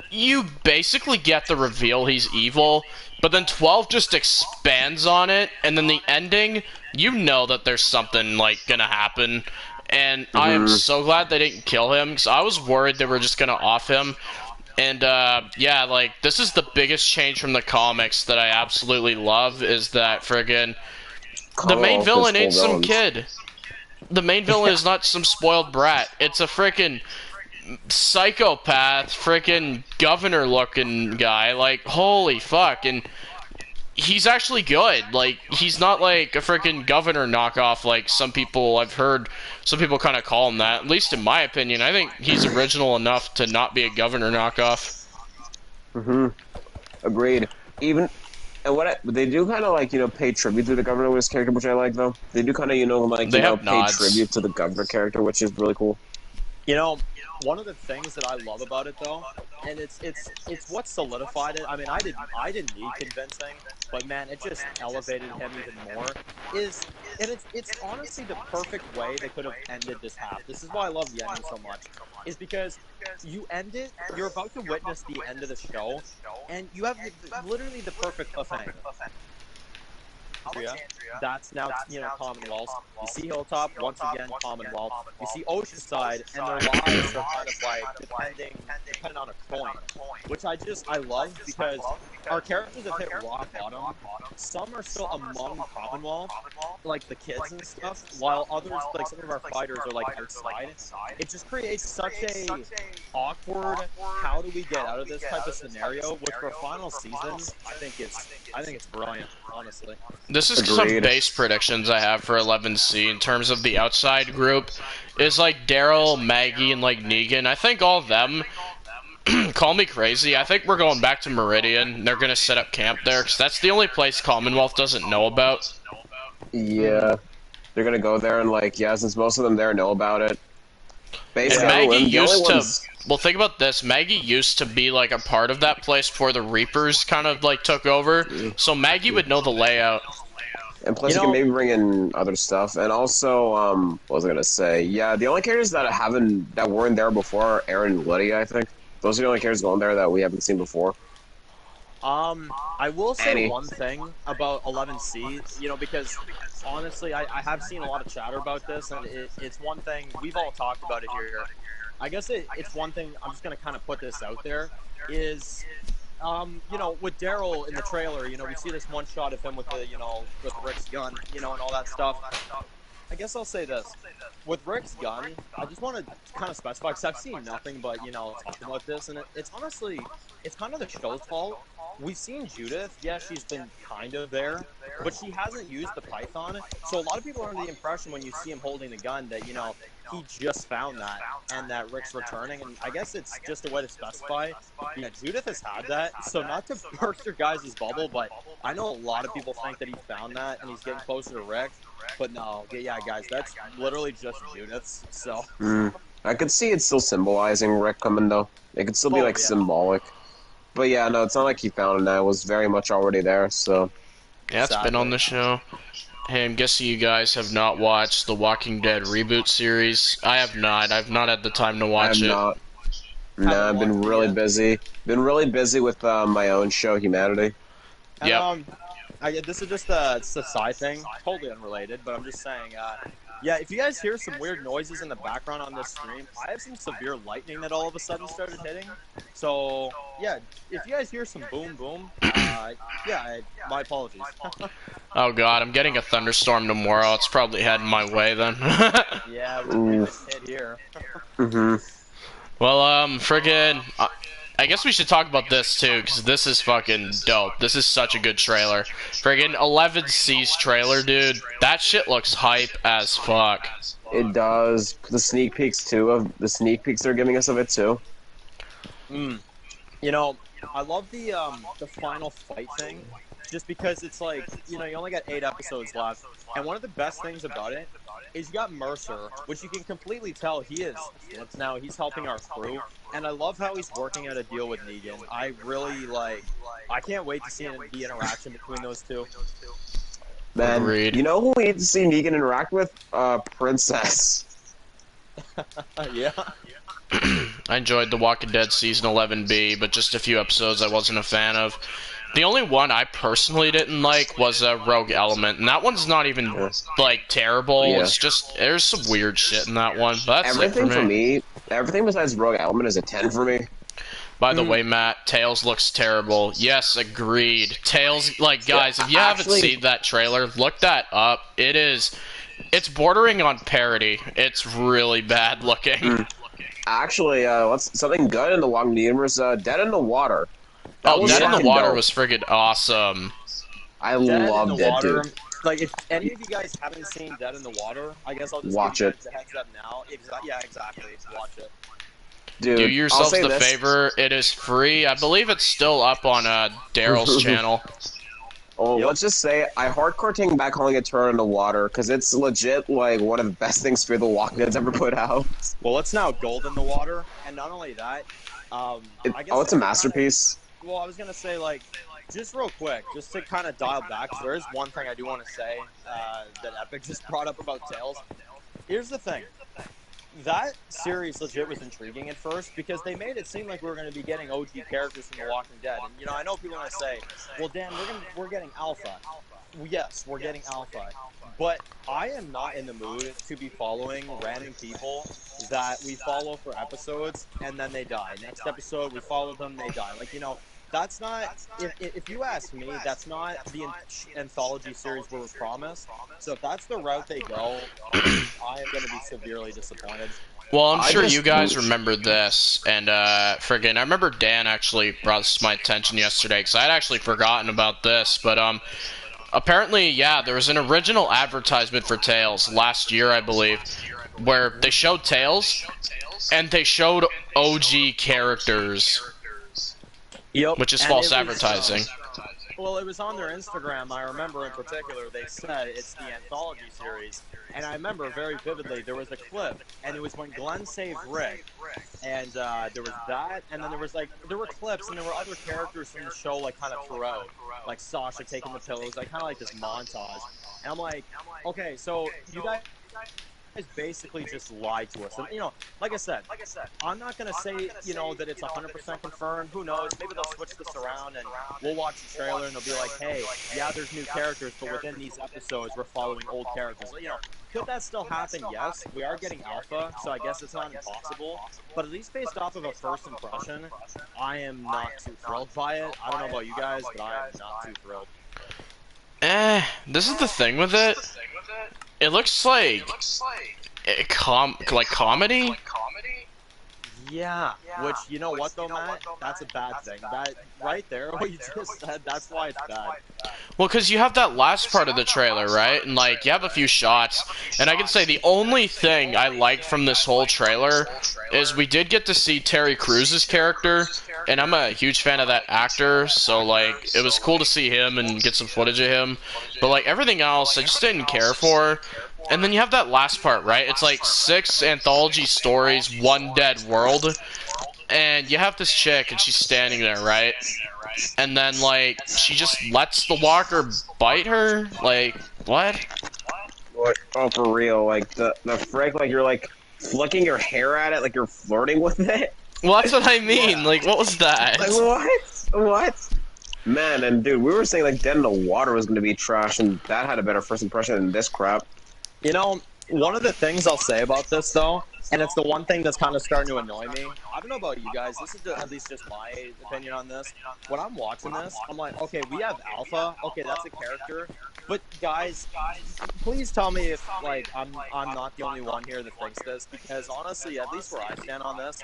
you basically get the reveal he's evil, but then 12 just expands on it, and then the ending, you know that there's something gonna happen. And I am so glad they didn't kill him, because I was worried they were just gonna off him. And yeah, this is the biggest change from the comics that I absolutely love, is that friggin' The main Commonwealth is villain full ain't some villains. kid. The main villain is not some spoiled brat. It's a frickin' psychopath, frickin' governor-looking guy. Like, holy fuck. And he's actually good. Like, he's not like a frickin' governor knockoff like some people I've heard. Some people kind of call him that. At least in my opinion. I think he's original enough to not be a governor knockoff. Agreed. Even and they do kind of like pay tribute to the governor with his character, which I like though. They do kind of like They have pay nods. tribute to the governor character, which is really cool. You know, one of the things that I love about it though, and it's what solidified it. I mean, I didn't need convincing, but man, it just elevated him even more. It's honestly the perfect way they could have ended this half. This is why I love the ending so much, is because you end it. You're about to witness the end of the show, and you have literally the perfect cliffhanger. That's now Commonwealth. You see Hilltop once again, Commonwealth. You see Oceanside, and their lives are kind of like dependent on a coin, which I love because our characters have hit rock bottom. Some are still among Commonwealth, like the kids and stuff, while others, like some of our fighters, are like outside. It just creates such a awkward. How do we get out of this type of scenario? Which for final season, I think it's brilliant, honestly. This is some base predictions I have for 11C in terms of the outside group. Is like Daryl, Maggie, and like Negan. I think all of them, call me crazy, I think we're going back to Meridian. They're going to set up camp there, because that's the only place Commonwealth doesn't know about. Yeah. They're going to go there and since most of them there know about it. Basically, Maggie used to... Well, think about this. Maggie used to be, like, a part of that place before the Reapers kind of, like, took over. So Maggie would know the layout. And plus, you can maybe bring in other stuff. And also, what was I going to say? Yeah, the only characters that weren't there before are Aaron and Lydia, I think. Those are the only characters going there that we haven't seen before. I will say one thing about 11C, because honestly, I have seen a lot of chatter about this, and it's one thing, we've all talked about it here. I guess it's one thing, I'm just going to kind of put this out there, is, with Daryl in the trailer, we see this one shot of him with the, with Rick's gun, and all that stuff. I guess I'll say this. With Rick's gun, I just want to kind of specify, because I've seen nothing but, talk about this, and it's honestly, it's kind of the show's fault. We've seen Judith, yeah, she's been kind of there, but she hasn't used the Python, so a lot of people are under the impression when you see him holding the gun that, he just found that, and that Rick's returning, and I guess it's just a way to specify, yeah, Judith has had that, so not to burst your guys' bubble, but I know a lot of people think that he found that, and he's getting closer to Rick, but no, yeah, guys, that's literally just Judith's, so. I could see it still symbolizing Rick coming, though. It could still be, symbolic. But yeah, no, it's not like he found it. It was very much already there, so... Yeah, it's been on the show. Hey, I'm guessing you guys have not watched the Walking Dead reboot series. I have not. I've not had the time to watch it. No, I've been really busy. Been really busy with my own show, Humanity. Yeah. This is just a side thing, totally unrelated, but I'm just saying, yeah, if you guys hear some weird noises in the background on this stream, I have some severe lightning that all of a sudden started hitting. So, yeah, if you guys hear some boom boom, yeah, my apologies. Oh god, I'm getting a thunderstorm tomorrow. It's probably heading my way then. Yeah, we're hit here. Well, friggin', I guess we should talk about this too, because this is fucking dope. This is such a good trailer. Friggin' 11C's trailer, dude. That shit looks hype as fuck. It does. The sneak peeks they're giving us of it too. I love the final fight thing, just because it's like, you only got 8 episodes left, and one of the best things about it is you got Mercer, which you can completely tell he's helping our crew, and I love how he's working out a deal with Negan. I really, I can't wait to see the interaction between those two. Man, Agreed. You know who we need to see Negan interact with? Princess. Yeah. I enjoyed The Walking Dead Season 11B, but just a few episodes I wasn't a fan of. The only one I personally didn't like was Rogue Element, and that one's not even, terrible. Yeah. It's just, there's some weird shit in that one, but that's everything for me. Everything besides Rogue Element is a 10 for me. By the way, Matt, Tails looks terrible. Yes, agreed. Tails, like, guys, if you haven't seen that trailer, look that up. It's bordering on parody. It's really bad looking. Actually, what's something good in the Long universe? Dead in the Water. That Oh, was Dead in the fucking Water dope. was friggin' awesome. I Dead in love the that Water. dude. Like, if any of you guys haven't seen Dead in the Water, I guess I'll just Watch give you it. guys a heads up now. Yeah, exactly. Watch it. Dude, Do I'll yourselves say the this. favor. It is free. I believe it's still up on Daryl's channel. Oh, Yep. let's just say I hardcore taking back calling it Turn in the Water because it's legit like one of the best things Fear the Walking Dead's ever put out. Well, it's now Gold in the Water, and not only that, I guess It's a masterpiece. Well, I was gonna say, like, just real quick, just to kind of dial back, 'cause there is one thing I do want to say that Epic just brought up about Tales. Here's the thing. That series legit was intriguing at first because they made it seem like we were going to be getting OG characters from The Walking Dead. And, you know, I know people are going to say, well, Dan, we're getting Alpha. Yes, we're getting Alpha. But I am not in the mood to be following random people that we follow for episodes and then they die. Next episode, we follow them, they die. Like, you know, that's not, if you ask me, that's not the anthology series we were promised. So if that's the route they go, I am going to be severely disappointed. Well, I'm sure you guys remember this, and friggin', I remember Dan actually brought this to my attention yesterday, because I had actually forgotten about this, but apparently, yeah, there was an original advertisement for Tails last year, I believe, where they showed Tails, and they showed OG characters, Yep. which is And false it was, advertising. Well, it was on their Instagram. I remember in particular they said it's the anthology series, and I remember very vividly there was a clip, and it was when Glenn saved Rick, and there was that, and then there were clips, and there were other characters from the show like kind of throughout, like Sasha taking the pillows, like kind of like this montage, and I'm like, okay, so you guys basically just lied to us. And, you know, like I said, I'm not going to say, you know, that it's 100% confirmed. Who knows? Maybe they'll switch this around and we'll watch the trailer and they'll be like, hey, yeah, there's new characters, but within these episodes, we're following old characters. You know, could that still happen? Yes. We are getting Alpha, so I guess it's not impossible. But at least based off of a first impression, I am not too thrilled by it. I don't know about you guys, but I am not too thrilled. This is the thing with it. It looks like comedy. Yeah, which, you know what though, Matt? That's a bad thing. That right there, what you just said, that's why it's bad. Well, because you have that last part of the trailer, right? And, like, you have a few shots. And I can say the only thing I liked from this whole trailer is we did get to see Terry Crews' character. And I'm a huge fan of that actor, so, like, it was cool to see him and get some footage of him. But, like, everything else, I just didn't care for. And then you have that last part, right? It's like 6 anthology stories, 1 dead world. And you have this chick, and she's standing there, right? And then, like, she just lets the walker bite her? Like, what? What? Oh, for real? Like the frick? Like you're like flicking your hair at it, like you're flirting with it? Well, that's what I mean. Like, what was that? Like what? What? Man, and dude, we were saying like Dead in the Water was going to be trash, and that had a better first impression than this crap. You know, one of the things I'll say about this, though, and it's the one thing that's kind of starting to annoy me. I don't know about you guys. This is at least just my opinion on this. When I'm watching this, I'm like, okay, we have Alpha. Okay, that's a character. But guys, please tell me if like I'm not the only one here that thinks this, because honestly, at least where I stand on this,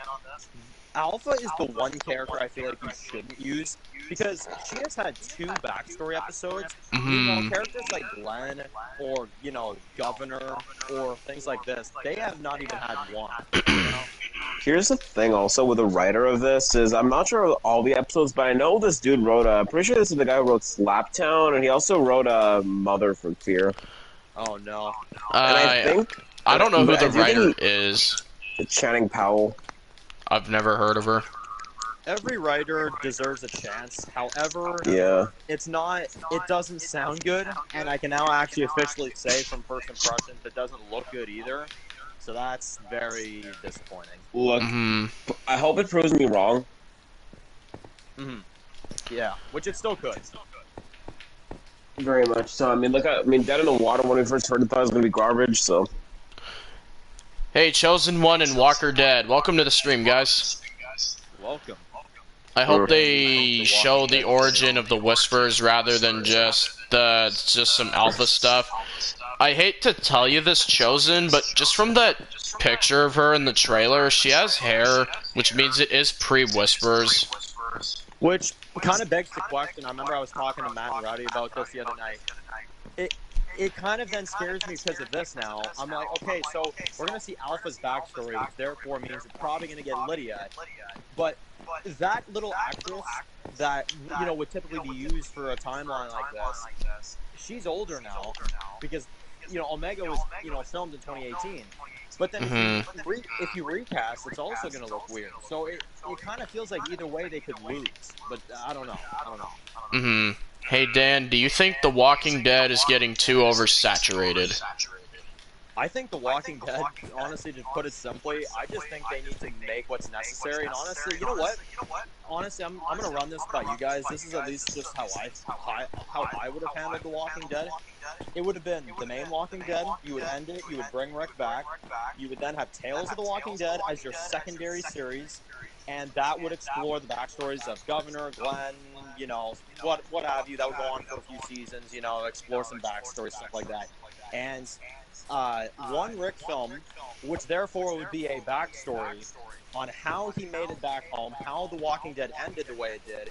Alpha is the one character I feel like you shouldn't use because she has had 2 backstory episodes. Meanwhile, characters like Glenn or, you know, Governor or things like this, they have not even had 1. You know? Here's the thing also with the writer of this is I'm not sure of all the episodes, but I know this dude wrote I'm pretty sure this is the guy who wrote Slaptown, and he also wrote Mother from Fear. Oh no. And I think I don't know who the writer is. Channing Powell. I've never heard of her. Every writer deserves a chance. However, Yeah. it doesn't sound good, and I can now actually officially say from first impressions it doesn't look good either. So that's very disappointing. Look, I hope it proves me wrong. Yeah, which it still could. Very much so. I mean, Dead in the Water, when we first heard it, thought it was going to be garbage, so. Hey, Chosen One and Walker Dead. Welcome to the stream, guys. Welcome. I hope they show the origin of the Whispers rather than just some alpha stuff. I hate to tell you this, Chosen, but just from that picture of her in the trailer, she has hair, which means it is pre-Whispers. Which kind of begs the question. I remember I was talking to Matt and Rowdy about this the other night. It kind of then scares me because of this now. I'm like, okay, so we're going to see Alpha's backstory, which therefore means it's probably going to get Lydia. But that little actress that, would typically be used for a timeline like this, she's older now because, Omega was, filmed in 2018. But then if you recast, it's also going to look weird. So it kind of feels like either way they could lose. But I don't know. Hey Dan, do you think The Walking Dead is getting too oversaturated? I think The Walking Dead, honestly, to put it simply, I just think they need to make what's necessary. And honestly, you know what? Honestly, I'm going to run this by you guys. This is at least just how I would have handled The Walking Dead. It would have been the main Walking Dead. You would end it. You would bring Rick back. You would then have Tales of the Walking Dead as your secondary series. And that would explore the backstories of Governor, Glenn, what have you. That would go on for a few seasons, explore some backstory, stuff like that. And one Rick film, which therefore would be a backstory on how he made it back home, how The Walking Dead ended the way it did.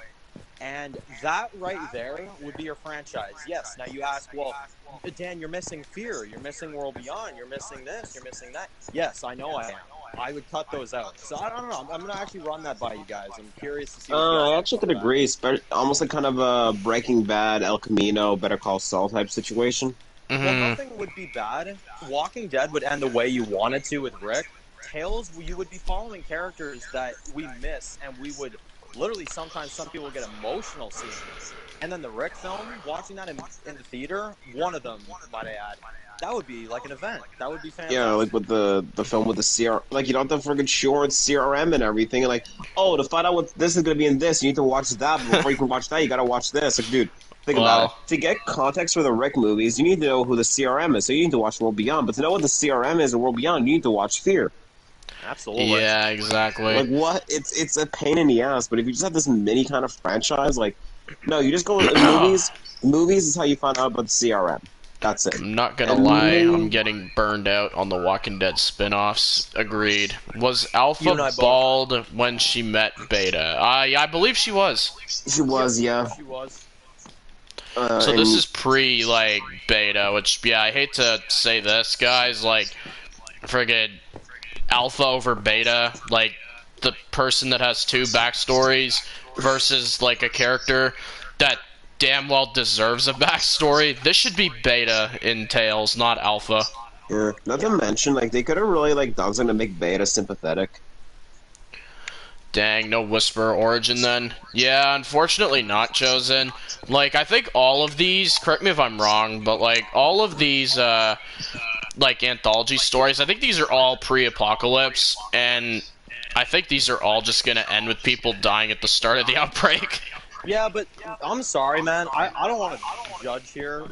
And that right there would be your franchise. Yes, now you ask, well, Dan, you're missing Fear, you're missing World Beyond, you're missing this, you're missing that. Yes, I know I am. I would cut those out. So I don't know. I'm going to actually run that by you guys. I'm curious to see I actually could agree. Almost like kind of a Breaking Bad, El Camino, Better Call Saul type situation. Well, nothing would be bad. Walking Dead would end the way you wanted to with Rick. Tales, you would be following characters that we miss, and we would literally sometimes some people get emotional seeing this. And then the Rick film, watching that in the theater, one of them, might I add, that would be like an event. That would be fantastic. Yeah, like with the film with the CR, like you don't have to freaking short CRM and everything. And like, oh, to find out what this is gonna be in this, you need to watch that. But before you can watch that, you gotta watch this. Like, dude, think about it. To get context for the Rick movies, you need to know who the CRM is. So you need to watch World Beyond. But to know what the CRM is in World Beyond, you need to watch Fear. Absolutely. Yeah, exactly. Like what? It's a pain in the ass. But if you just have this mini kind of franchise, like, no, you just go with movies. Movies is how you find out about the CRM. That's it. I'm not gonna lie, I'm getting burned out on the Walking Dead spin-offs. Agreed. Was Alpha bald when she met Beta? Yeah, I believe she was. She was, yeah. She was. So this is pre, like, Beta, which, yeah, I hate to say this, guys, like, friggin' Alpha over Beta, like, the person that has two backstories versus, like, a character that damn well deserves a backstory. This should be Beta in Tales, not Alpha. Yeah, not to mention, like, they could have really, like, done something to make Beta sympathetic. Dang, no Whisper origin then. Yeah, unfortunately not Chosen. Like, I think all of these, correct me if I'm wrong, but, like, all of these, like, anthology stories, I think these are all pre-apocalypse, and I think these are all just gonna end with people dying at the start of the outbreak. Yeah, but I'm sorry, man. I don't want to judge here,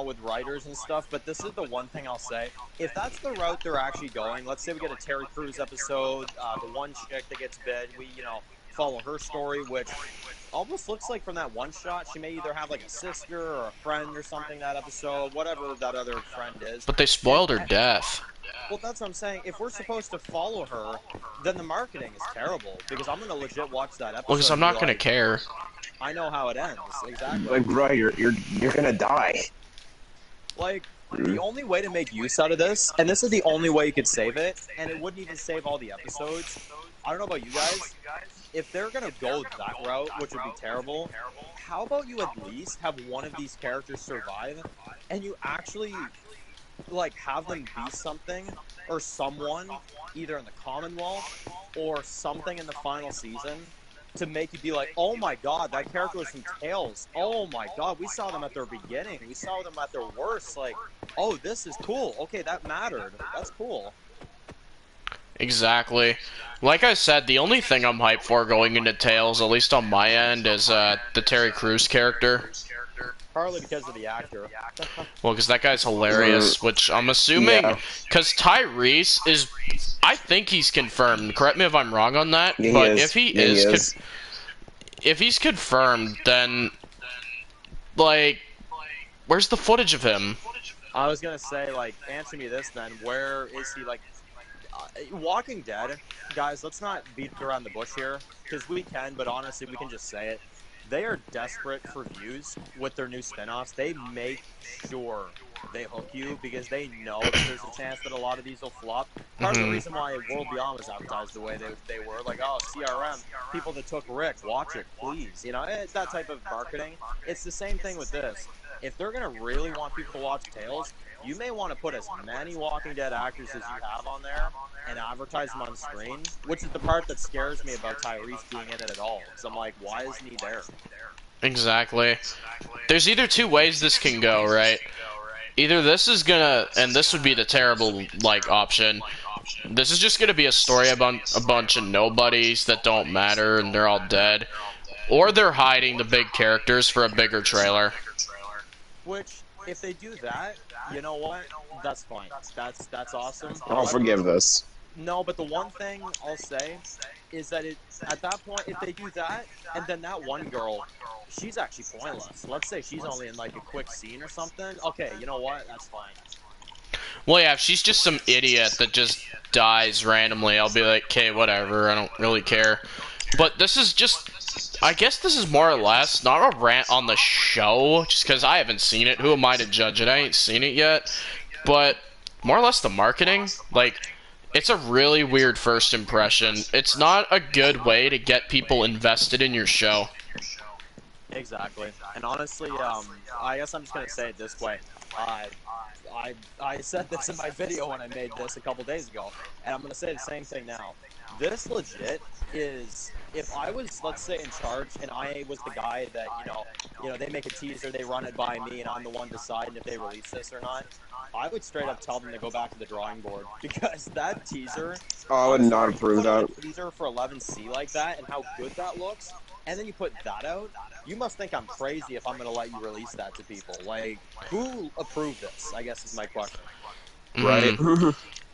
with writers and stuff, but this is the one thing I'll say. If that's the route they're actually going, let's say we get a Terry Crews episode, the one chick that gets bit, we, follow her story, which almost looks like from that one shot, she may either have, like, a sister or a friend or something that episode, whatever that other friend is. But they spoiled her death. Well, that's what I'm saying. If we're supposed to follow her, then the marketing is terrible, because I'm going to legit watch that episode. Well, because I'm not going to care. I know how it ends, exactly. Like, bro, you're gonna die. Like, the only way to make use out of this, and this is the only way you could save it, and it wouldn't even save all the episodes. I don't know about you guys. If they're gonna go that route, which would be terrible, how about you at least have one of these characters survive, and you actually, like, have them be something, or someone, either in the Commonwealth, or something in the final season, to make you be like, oh my god, that character was from Tales. Oh my god, we saw them at their beginning. We saw them at their worst. Like, oh, this is cool. Okay, that mattered. That's cool. Exactly. Like I said, the only thing I'm hyped for going into Tales, at least on my end, is the Terry Crews character. Partly because of the actor. Well, because that guy's hilarious, which I'm assuming, because Tyrese is, I think he's confirmed. Correct me if I'm wrong on that, but if he is, if he's confirmed, then like, where's the footage of him? I was gonna say, like, answer me this then. Where is he? Like, Walking Dead, guys. Let's not beat around the bush here, because we can, but honestly, we can just say it. They are desperate for views with their new spin-offs. They make sure they hook you because they know that there's a chance that a lot of these will flop. Part of the reason why World Beyond was advertised the way they were, like, oh, CRM, people that took Rick, watch it, please. You know, it's that type of marketing. It's the same thing with this. If they're going to really want people to watch Tales, you may want to put as many Walking Dead actors as you have on there and advertise them on screen, which is the part that scares me about Tyrese being in it at all. Because I'm like, why isn't he there? Exactly. There's either two ways this can go, right? Either this is gonna, and this would be the terrible, like, option. This is just gonna be a story about a bunch of nobodies that don't matter and they're all dead. Or they're hiding the big characters for a bigger trailer. Which, if they do that, you know what? That's fine. That's awesome. I'll forgive this. No, but the one thing I'll say is that at that point, if they do that, and then that one girl, she's actually pointless. Let's say she's only in like a quick scene or something. Okay, you know what? That's fine. Well, yeah, if she's just some idiot that just dies randomly, I'll be like, okay, whatever, I don't really care. But this is just, I guess this is more or less not a rant on the show, just because I haven't seen it. Who am I to judge it? I ain't seen it yet. But more or less the marketing, like, it's a really weird first impression. It's not a good way to get people invested in your show. Exactly. And honestly, I guess I'm just going to say it this way. I said this in my video when I made this a couple days ago, and I'm going to say the same thing now. This legit is, if I was, let's say, in charge, and I was the guy that, you know, they make a teaser, they run it by me, and I'm the one deciding if they release this or not, I would straight up tell them to go back to the drawing board, because that teaser... Oh, I would not approve that. Teaser for 11C like that, and how good that looks, and then you put that out, you must think I'm crazy if I'm going to let you release that to people. Like, who approved this, I guess is my question. Right.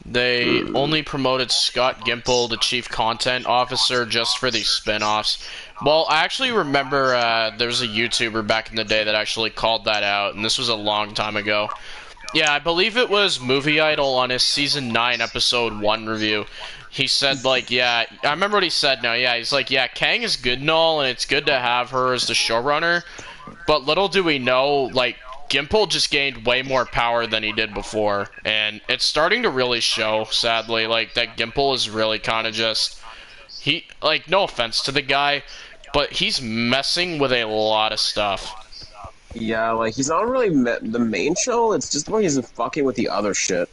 They only promoted Scott Gimple, the chief content officer, just for these spin-offs. Well, I actually remember there was a YouTuber back in the day that actually called that out, and this was a long time ago. Yeah, I believe it was Movie Idol on his Season 9, Episode 1 review. He said, like, yeah, I remember what he said now, yeah, he's like, yeah, Kang is good and all, and it's good to have her as the showrunner, but little do we know, like, Gimple just gained way more power than he did before, and it's starting to really show, sadly, like, that Gimple is really kind of just, he, like, no offense to the guy, but he's messing with a lot of stuff. Yeah, like, he's not really the main show, it's just where he's fucking with the other shit.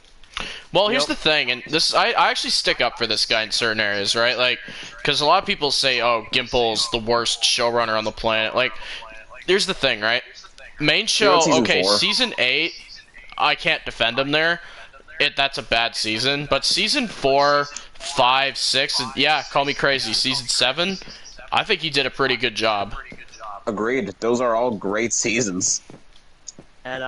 Well, here's the thing, and this I actually stick up for this guy in certain areas, right? Like, because a lot of people say, oh, Gimple's the worst showrunner on the planet. Like, here's the thing, right? Main show, okay, Season 8, I can't defend him there. That's a bad season. But Season 4, 5, 6, yeah, call me crazy. Season 7, I think he did a pretty good job. Agreed. Those are all great seasons. And,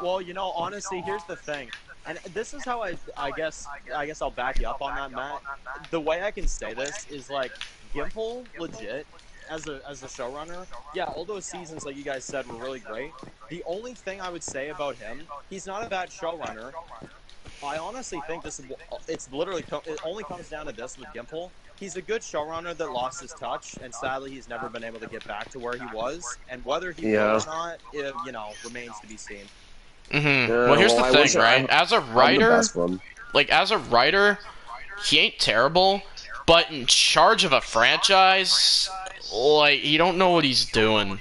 well, you know, honestly, here's the thing. And this is how I guess I'll back you up on that, Matt. The way I can say this is, like, Gimple, legit, as a showrunner, yeah, all those seasons, like you guys said, were really great. The only thing I would say about him, he's not a bad showrunner. I honestly think it only comes down to this with Gimple. He's a good showrunner that lost his touch, and sadly, he's never been able to get back to where he was. And whether he will or not, you know, remains to be seen. Well, here's the thing, right? As a writer, he ain't terrible, but in charge of a franchise, like, you don't know what he's doing.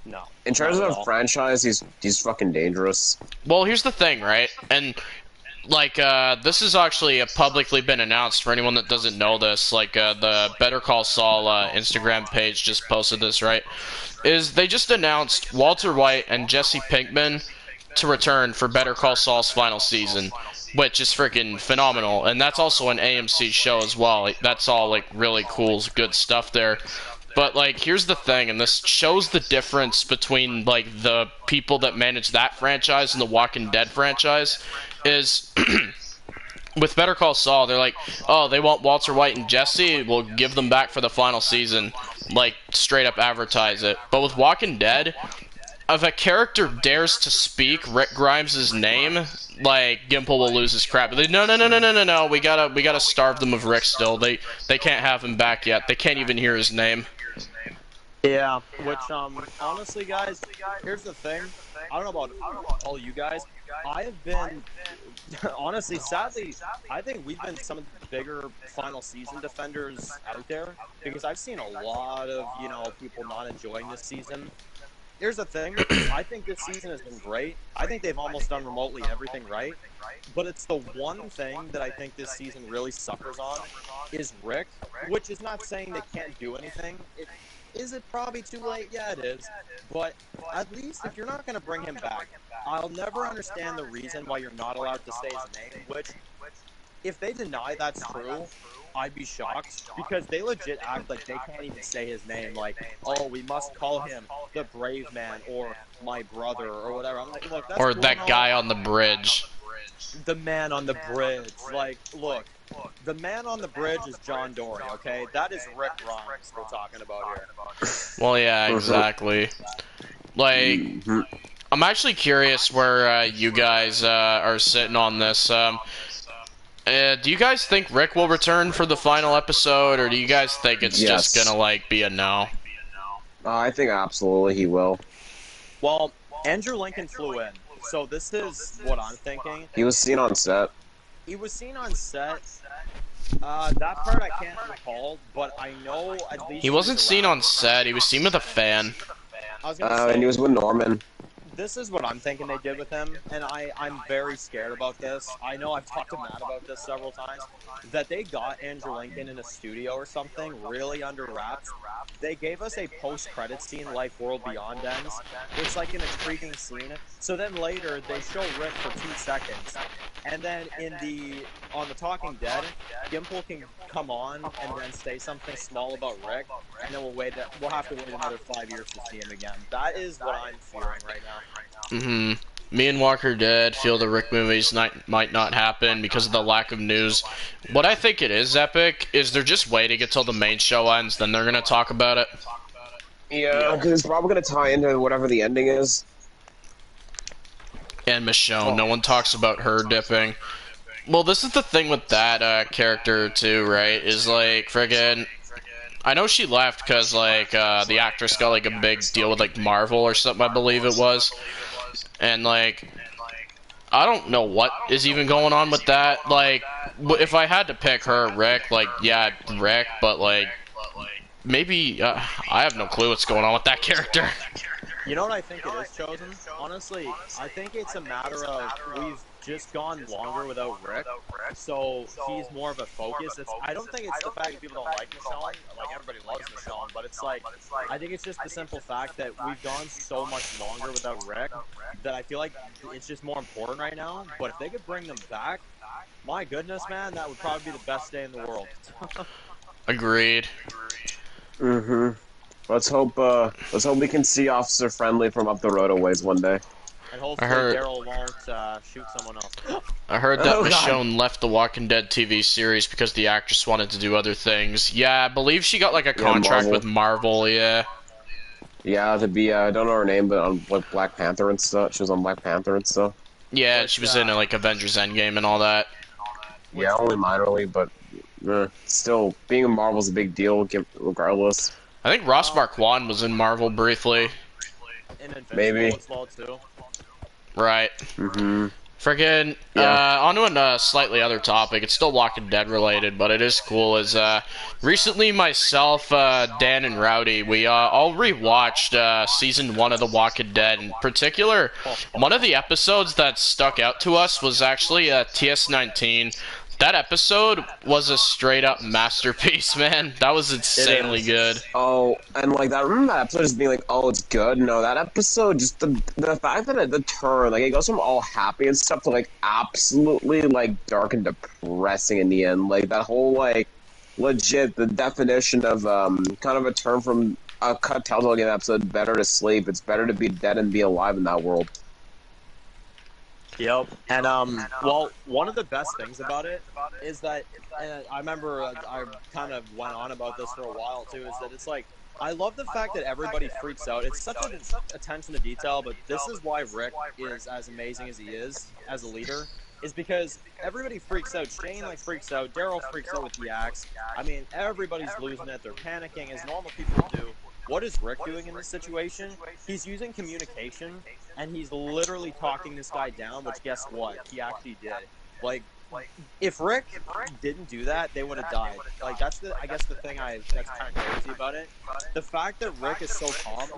No. In charge of a franchise, he's fucking dangerous. Well, here's the thing, right? And, like, this has actually publicly been announced for anyone that doesn't know this. Like, the Better Call Saul Instagram page just posted this, right? They just announced Walter White and Jesse Pinkman to return for Better Call Saul's final season, which is freaking phenomenal, and that's also an AMC show as well. Like, that's all, like, really cool, good stuff there. But, like, here's the thing, and this shows the difference between, like, the people that manage that franchise and the Walking Dead franchise, is with Better Call Saul, they're like, oh, they want Walter White and Jesse, we'll give them back for the final season. like straight up advertise it. But with Walking Dead, if a character dares to speak Rick Grimes' name, like Gimple will lose his crap. They, no, we gotta starve them of Rick still. They can't have him back yet. They can't even hear his name. Yeah, which honestly, guys, here's the thing. I don't know about all you guys. I have been honestly, sadly, I think we've been some of the bigger final season defenders out there because I've seen a lot of people not enjoying this season. Here's the thing. I think this season has been great. I think they've almost done remotely everything right. But it's the one thing that I think this season really suffers on is Rick, which is not saying they can't do anything. Is it probably too late? Yeah, it is. But at least if you're not going to bring him back, I'll never understand the reason why you're not allowed to say his name, which, if they deny that's true, I'd be shocked because they legit act like they can't even say his name. Like, oh, we must call him the Brave Man or my brother or whatever. I'm like, look, that's Or cool that guy on the bridge. The man on the bridge. Like, look, the man on the bridge is John Dory, okay? That is Rick Grimes we're talking about here. Well, yeah, exactly. Like, I'm actually curious where you guys are sitting on this. Do you guys think Rick will return for the final episode, or do you guys think it's just gonna, like, be a no? I think absolutely he will. Well, Andrew Lincoln flew in, so this is what I'm thinking. He was seen on set. He was seen on set. That part I can't recall, but I know at least he wasn't seen on set. He was seen with a fan. I was gonna say, and he was with Norman. This is what I'm thinking they did with him, and I'm very scared about this. I know I've talked to Matt about this several times, that they got Andrew Lincoln in a studio or something really under wraps. They gave us a post-credit scene like World Beyond ends. It's like an intriguing scene. So then later, they show Rick for 2 seconds, and then on the Talking Dead, Gimple can come on and then say something small about Rick, and then we'll have to wait another 5 years to see him again. That is what I'm fearing right now. Me and Walker Dead feel the Rick movies might not happen because of the lack of news. What I think it is epic is they're just waiting until the main show ends, then they're gonna talk about it. Yeah, because it's probably gonna tie into whatever the ending is. And Michonne, no one talks about her dipping. Well, this is the thing with that character too, right? Is like friggin'. I know she left because like the actress got like a big deal with like Marvel or something, I believe it was, and like I don't know what is even going on with that. Like, if I had to pick her, Rick, like yeah, Rick, but like maybe I have no clue what's going on with that character. You know what I think it is, Chosen? Honestly, I think it's a matter of we've just gone longer without Rick, so he's more of a focus. I don't think it's the fact that people don't like Michonne, like everybody loves Michonne, but it's like, I think it's just the simple fact that we've gone so much longer without Rick that I feel like it's just more important right now. But if they could bring them back, my goodness, man, that would probably be the best day in the world. Agreed. Let's hope we can see Officer Friendly from up the road a ways one day. And hopefully Daryl won't shoot someone else. I heard that Michonne left the Walking Dead TV series because the actress wanted to do other things. Yeah, I believe she got like a contract with Marvel, yeah. Yeah, to be, I don't know her name, but on like Black Panther and stuff. She was on Black Panther and stuff. Yeah, she was in like Avengers Endgame and all that. Yeah, only minorly, but still, being in Marvel's a big deal, regardless. I think Ross Marquand was in Marvel briefly. Maybe. As well too. Right. Friggin', onto a slightly other topic. It's still Walking Dead related, but it is cool. Recently myself, Dan, and Rowdy, we all rewatched Season 1 of The Walking Dead. In particular, one of the episodes that stuck out to us was actually TS-19. That episode was a straight-up masterpiece, man. That was insanely good. Oh, and like that, remember that episode just being like, oh, it's good? No, that episode, just the fact that the turn, like, it goes from all happy and stuff to, like, absolutely, like, dark and depressing in the end. Like, that whole, like, legit, the definition of, kind of a term from a Telltale Game episode, better to sleep. It's better to be dead and be alive in that world. Yep. And, well, one of the best things about it is that, I remember I kind of went on about this for a while, too, is that it's like, I love the fact that everybody freaks out. It's such an attention to detail, but this is why Rick is as amazing as he is as a leader, is because everybody freaks out. Shane like freaks out. Daryl freaks out with the axe. I mean, everybody's losing it. They're panicking as normal people do. What is Rick doing in this situation? He's using communication, and he's literally talking this guy down. Which guess what? He actually did. Like, if Rick didn't do that, they would have died. Like that's I guess the thing that's kind of crazy about it. The fact that Rick is so calm,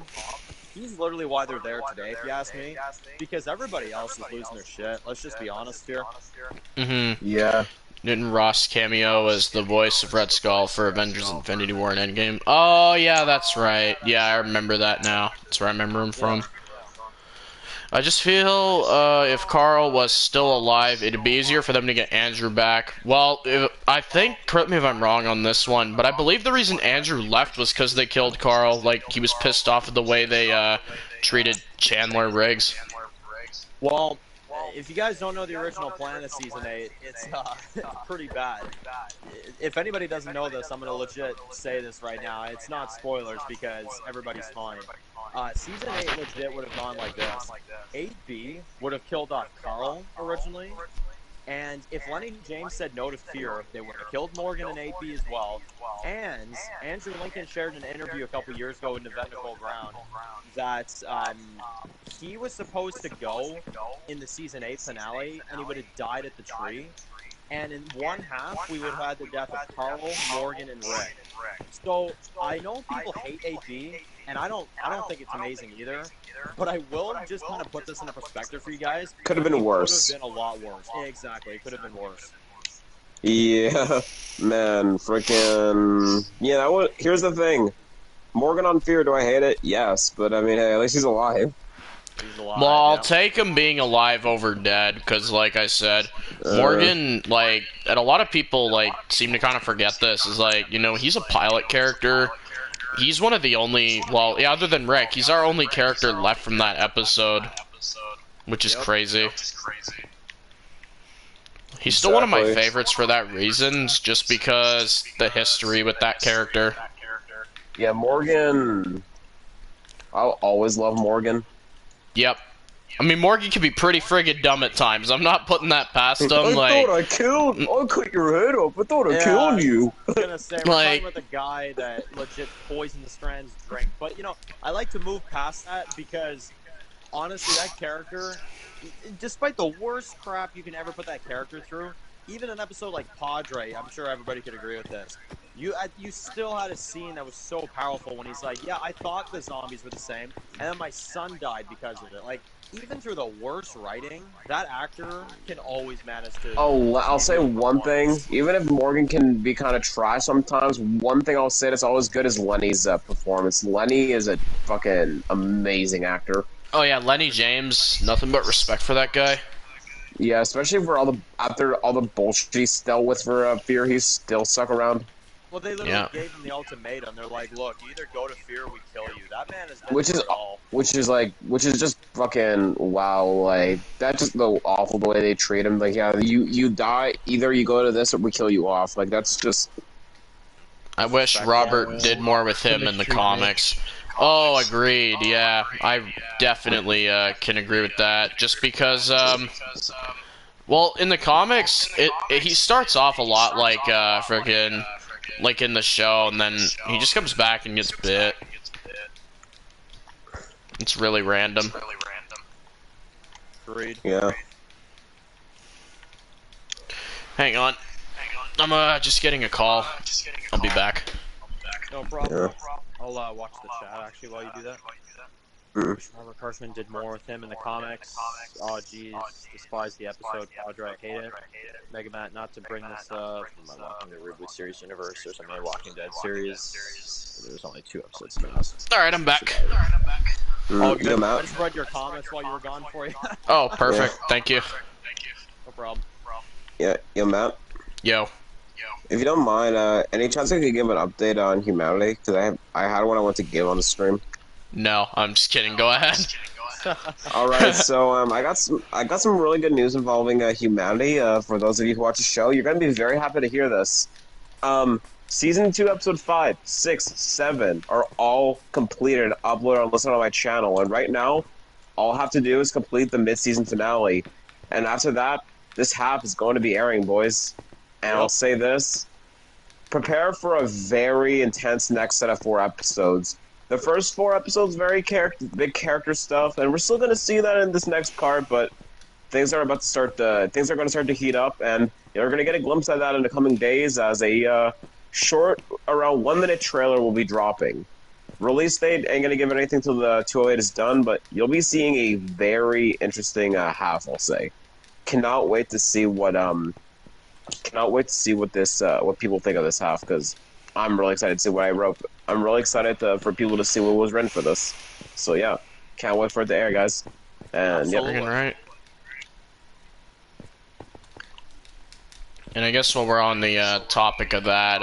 he's literally why they're there today, if you ask me. Because everybody else is losing their shit. Let's just be honest here. Yeah. Didn't Ross cameo as the voice of Red Skull for Avengers Infinity War and Endgame? Oh, yeah, that's right. Yeah, I remember that now. That's where I remember him from. I just feel if Carl was still alive, it'd be easier for them to get Andrew back. Well, I think, correct me if I'm wrong on this one, but I believe the reason Andrew left was because they killed Carl. Like, he was pissed off at the way they treated Chandler Riggs. Well, if you guys don't know the original plan of Season 8, it's pretty bad. If anybody doesn't know this, I'm going to legit say this right now. It's not spoilers because everybody's fine. Season 8 legit would have gone like this. 8B would have killed off Carl originally, and if Lenny James said no to Fear, they would have killed Morgan and 8B as well. And Andrew Lincoln shared an interview a couple years ago in Event Nicole Brown that he was supposed to go in the Season 8 finale, and he would have died at the tree. And in one half, we would have had the death of Carl, Morgan, and Rick. So I know people hate 8B, and I don't think it's amazing either. But I will just kind of put this into perspective for you guys. Could have been worse. Could have been a lot worse. Exactly, it could have been worse. Yeah, man, freaking. Yeah, here's the thing. Morgan on Fear, do I hate it? Yes, but I mean, hey, at least he's alive. He's alive. Well, I'll take him being alive over dead, because, like I said, Morgan, like, and a lot of people, like, seem to kind of forget this, is like, you know, he's a pilot character. He's one of the only, well, yeah, other than Rick, he's our only character left from that episode, which is crazy. He's still one of my favorites for that reason, just because the history with that character. Yeah, Morgan. I'll always love Morgan. Yep. I mean, Morgan can be pretty friggin' dumb at times. I'm not putting that past him. I cut your head off. I thought I killed you. I was gonna say, we're talking about the guy that legit poisoned the Strand's drink. But, you know, I like to move past that because, honestly, that character, despite the worst crap you can ever put that character through, even an episode like Padre, I'm sure everybody could agree with this. You still had a scene that was so powerful when he's like, yeah, I thought the zombies were the same, and then my son died because of it. Like, even through the worst writing, that actor can always manage to... Oh, I'll say one thing. Even if Morgan can be kind of trash sometimes, one thing I'll say that's always good is Lenny's performance. Lenny is a fucking amazing actor. Oh yeah, Lenny James, nothing but respect for that guy. Yeah, especially for after all the bullshit he's dealt with for Fear, he's still stuck around. Well, they literally gave him the ultimatum. They're like, look, you either go to Fear or we kill you. That man is which is just fucking wow. Like, that's just the awful the way they treat him. Like, yeah, you die, either you go to this or we kill you off. Like, that's just... I wish Robert did more with him in the comics. Oh, agreed, yeah. I definitely can agree with that. Just because, well, in the comics, he starts off a lot like friggin'... like in the show, and then he just comes back and gets bit. It's really random. Agreed. Yeah. Hang on. I'm just getting a call. I'll be back. No problem. Yeah. I'll watch the chat actually while you do that. Robert Kirshman did more with him in the comics. Oh geez, despise the episode. Padre, I hate it. Megamatt, not to bring this up. I'm watching the reboot series universe or some Walking Dead series. There's only 2 episodes to us. Alright, I'm back. Oh, good. I just read your comments while you were gone for you. Oh, perfect. Yeah. Thank you. No problem. Yeah, yo, Matt. Yo. If you don't mind, any chance I could give an update on Humanity? Because I had one I want to give on the stream. No, I'm just kidding. Go ahead. All right, so I got some really good news involving Humanity. For those of you who watch the show, you're going to be very happy to hear this. Season 2, Episode 5, 6, 7 are all completed and uploaded and listed on my channel. And right now, all I have to do is complete the mid-season finale. And after that, this half is going to be airing, boys. And I'll say this. Prepare for a very intense next set of 4 episodes. The first 4 episodes, big character stuff, and we're still going to see that in this next part, but things are going to start to heat up, and you're going to get a glimpse of that in the coming days as a short, around 1-minute trailer will be dropping. Release date ain't going to give it anything till the 208 is done, but you'll be seeing a very interesting half, I'll say. Cannot wait to see what what people think of this half, because I'm really excited to see what I wrote. I'm really excited for people to see what was written for this. So yeah, can't wait for it to air, guys. And yeah, right. And I guess while we're on the topic of that,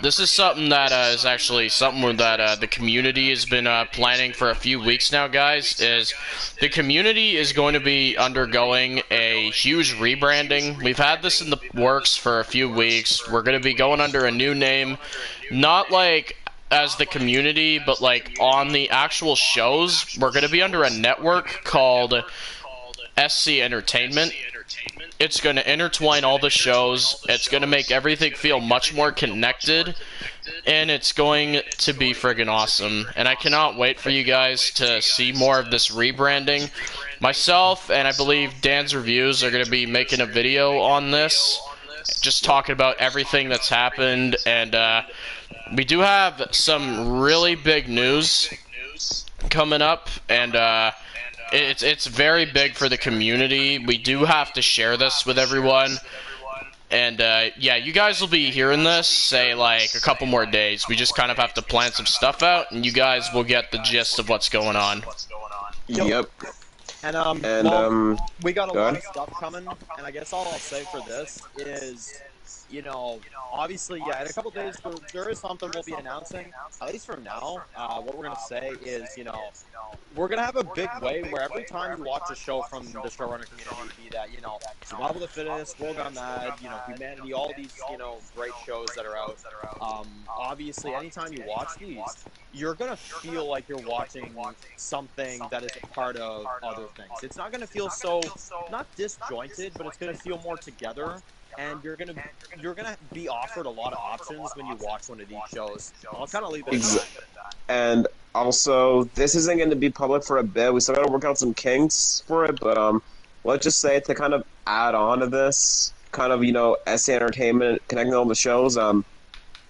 this is something that is actually something that the community has been planning for a few weeks now, guys. Is the community is going to be undergoing a huge rebranding. We've had this in the works for a few weeks. We're going to be going under a new name, not like as the community, but like on the actual shows. We're going to be under a network called SC Entertainment. It's going to intertwine all the shows. It's going to make everything feel much more connected. And it's going to be friggin' awesome. And I cannot wait for you guys to see more of this rebranding. Myself and I believe Dan's Reviews are going to be making a video on this. Just talking about everything that's happened. And we do have some really big news coming up. And it's very big for the community. We do have to share this with everyone. And, yeah, you guys will be hearing this, say, like, a couple more days. We just kind of have to plan some stuff out, and you guys will get the gist of what's going on. Yep. And, we got a lot of stuff coming, and I guess all I'll say for this is, you know, obviously, yeah, in a couple days, there is something we'll be announcing, at least from now. What we're going to say is, you know, we're going to have a big way where every time you watch a show from the showrunner community, be that, you know, Survival of the Fittest, World Gone Mad, you know, Humanity, all these, you know, great shows that are out. Obviously, anytime you watch these, you're going to feel like you're watching something that is a part of other things. It's not going to feel so, not disjointed, but it's going to feel more together. And you're gonna be offered a lot of options when you watch one of these shows. I'll kind of leave it at that. And also, this isn't going to be public for a bit. We still got to work out some kinks for it, but let's just say to kind of add on to this, kind of, you know, SC Entertainment connecting all the shows. A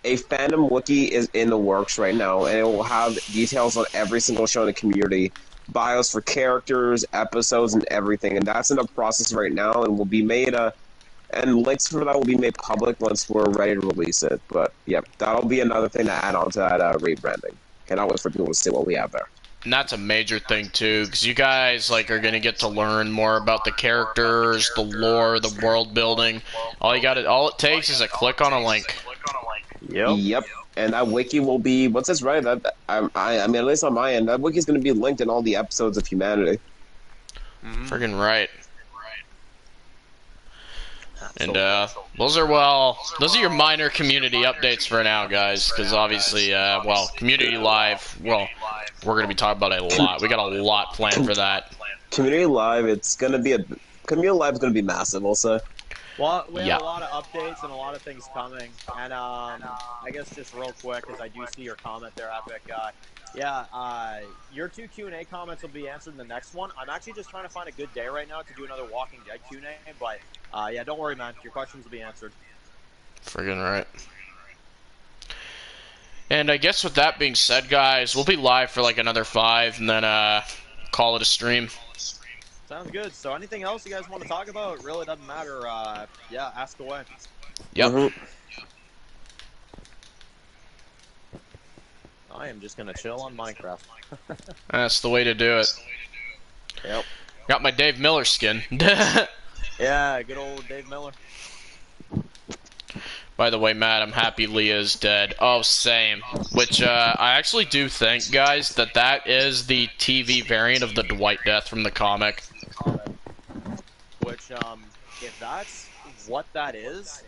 fandom wiki is in the works right now, and it will have details on every single show in the community, bios for characters, episodes, and everything. And that's in the process right now, and will be made and links for that will be made public once we're ready to release it. But, yep, that'll be another thing to add on to that rebranding. Cannot wait for people to see what we have there. And that's a major thing, too, because you guys, like, are going to get to learn more about the characters, the lore, the world building. All it takes is a click on a link. Yep. And that wiki will be, what's this right? I mean, at least on my end, that wiki is going to be linked in all the episodes of Humanity. Friggin' right. And those are your minor community updates for now, guys. Because obviously, community live. Well, we're gonna be talking about it a lot. We got a lot planned for that. Community live, community live is gonna be massive, also. Well, we have a lot of updates and a lot of things coming. And I guess just real quick, because I do see your comment there, Epic. Your 2 Q&A comments will be answered in the next one. I'm actually just trying to find a good day right now to do another Walking Dead Q&A, but yeah, don't worry, man. Your questions will be answered. Friggin' right. And I guess with that being said, guys, we'll be live for like another 5, and then call it a stream. Sounds good. So anything else you guys want to talk about? It really doesn't matter. Yeah, ask away. Yep. I am just gonna chill on Minecraft. That's the way to do it. Yep. Got my Dave Miller skin. Yeah, good old Dave Miller. By the way, Matt, I'm happy Leah's dead. Oh, same. Which, I actually do think, guys, that is the TV variant of the Dwight death from the comic. Which, if that's what that is,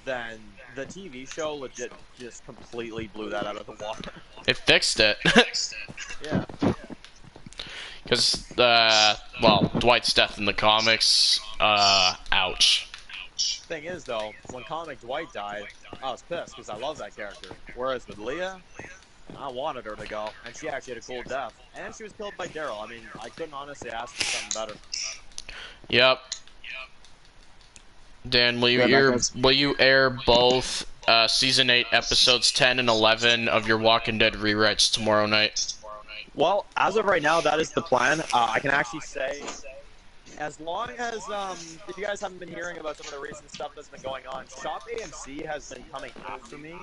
then the TV show legit just completely blew that out of the water. It fixed it. Yeah. Because, well, Dwight's death in the comics, ouch. Thing is, though, when comic Dwight died, I was pissed because I love that character. Whereas with Leah, I wanted her to go, and she actually had a cool death. And she was killed by Daryl. I mean, I couldn't honestly ask for something better. Yep. Dan, will you air both season 8 episodes 10 and 11 of your Walking Dead rewrites tomorrow night? Well, as of right now, that is the plan. I can actually say, as long as, if you guys haven't been hearing about some of the recent stuff that's been going on, Shop AMC has been coming after me.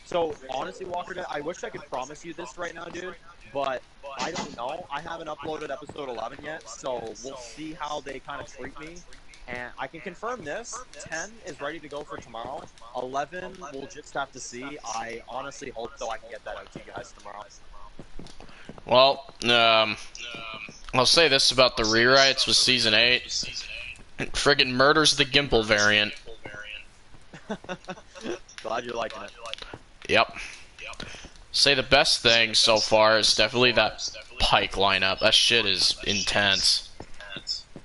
So, honestly, Walker Dead, I wish I could promise you this right now, dude, but I don't know. I haven't uploaded episode 11 yet, so we'll see how they kind of treat me. And I can confirm this, 10 is ready to go for tomorrow. 11, we'll just have to see. I honestly hope, though, I can get that out to you guys tomorrow. Well, I'll say this about the rewrites with season 8. Friggin' murders the Gimple variant. Glad you're liking it. Yep. Say the best thing so far is definitely that Pike lineup. That shit is intense.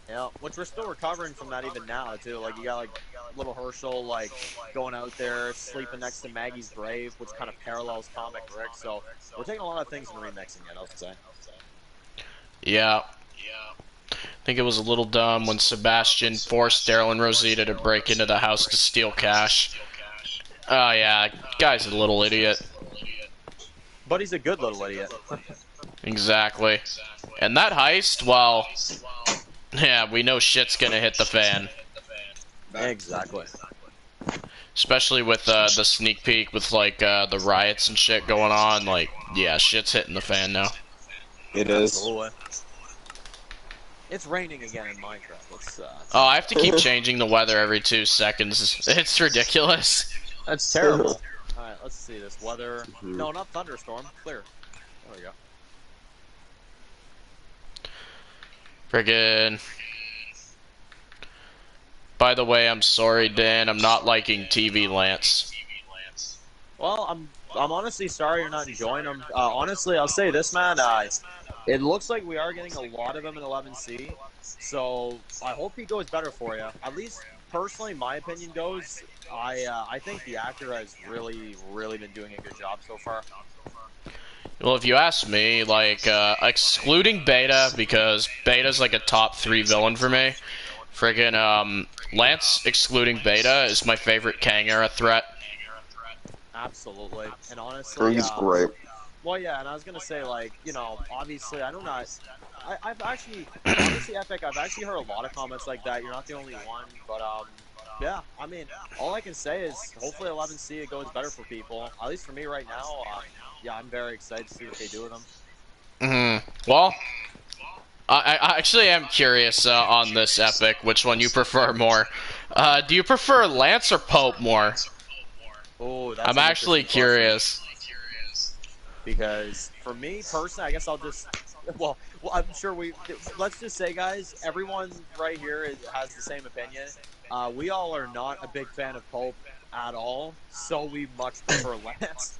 Yeah, which we're still recovering from that even now, too. Like, you got, like, little Herschel, like, going out there, sleeping next to Maggie's grave, which kind of parallels Comic Rick, so we're taking a lot of things and remixing it, I'll say. Yeah. I think it was a little dumb when Sebastian forced Daryl and Rosita to break into the house to steal cash. Oh, yeah, guy's a little idiot. But he's a good little idiot. Exactly. And that heist, well, yeah, we know shit's gonna hit the fan. Exactly. Especially with the sneak peek with, like, the riots and shit going on. Like, yeah, shit's hitting the fan now. It is. Absolutely. It's raining again in Minecraft. Let's, Oh, I have to keep changing the weather every 2 seconds. It's ridiculous. That's terrible. Alright, let's see this. Weather. No, not thunderstorm. Clear. There we go. Friggin'. By the way, I'm sorry, Dan. I'm not liking TV Lance. Well, I'm honestly sorry you're not enjoying them. Honestly, I'll say this, man. It looks like we are getting a lot of them in 11C. So I hope he goes better for you. At least personally, my opinion goes. I think the actor has really been doing a good job so far. Well, if you ask me, like, excluding Beta, because Beta's like a top 3 villain for me, friggin', Lance, excluding Beta, is my favorite Kang-era threat. Absolutely. And honestly, He's great. well, yeah, and I was gonna say, like, you know, obviously, I've actually, honestly, Epic, I've actually heard a lot of comments like that. You're not the only one, but, yeah, I mean, all I can say is, hopefully 11C, it goes better for people. At least for me right now, yeah, I'm very excited to see what they do with them. Well, I actually am curious on this Epic, which one you prefer more. Do you prefer Lance or Pope more? Oh, that's I'm an actually interesting question. curious. Because for me personally, I guess I'll just, well, I'm sure let's just say, guys, everyone right here has the same opinion. We all are not a big fan of Pope at all, so we much prefer Lance.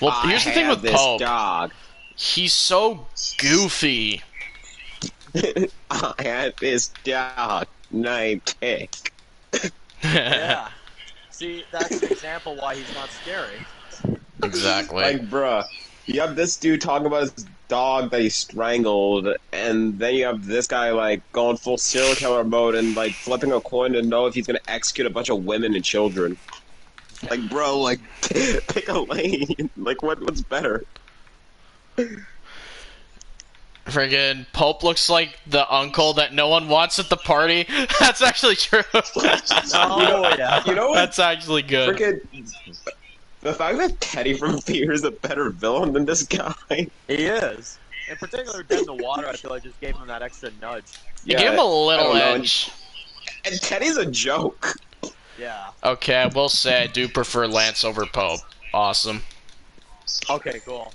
Well, here's the thing with Pope. Dog. He's so goofy. I had this dog named Tick. Yeah. See, that's an example why he's not scary. Exactly. Like, bruh, you have this dude talking about his dog that he strangled, and then you have this guy, like, going full serial killer mode and, like, flipping a coin to know if he's gonna execute a bunch of women and children. Like, bro, like, pick a lane. Like, what's better? Friggin' Pope looks like the uncle that no one wants at the party. That's actually true. Oh, yeah. You know what? That's actually good. Freaking the fact that Teddy from Fear is a better villain than this guy. He is. In particular, Dead in the Water, I feel like just gave him that extra nudge. You give him a little I don't know. edge. And Teddy's a joke. Yeah. Okay, I will say I do prefer Lance over Pope. Awesome. Okay, cool.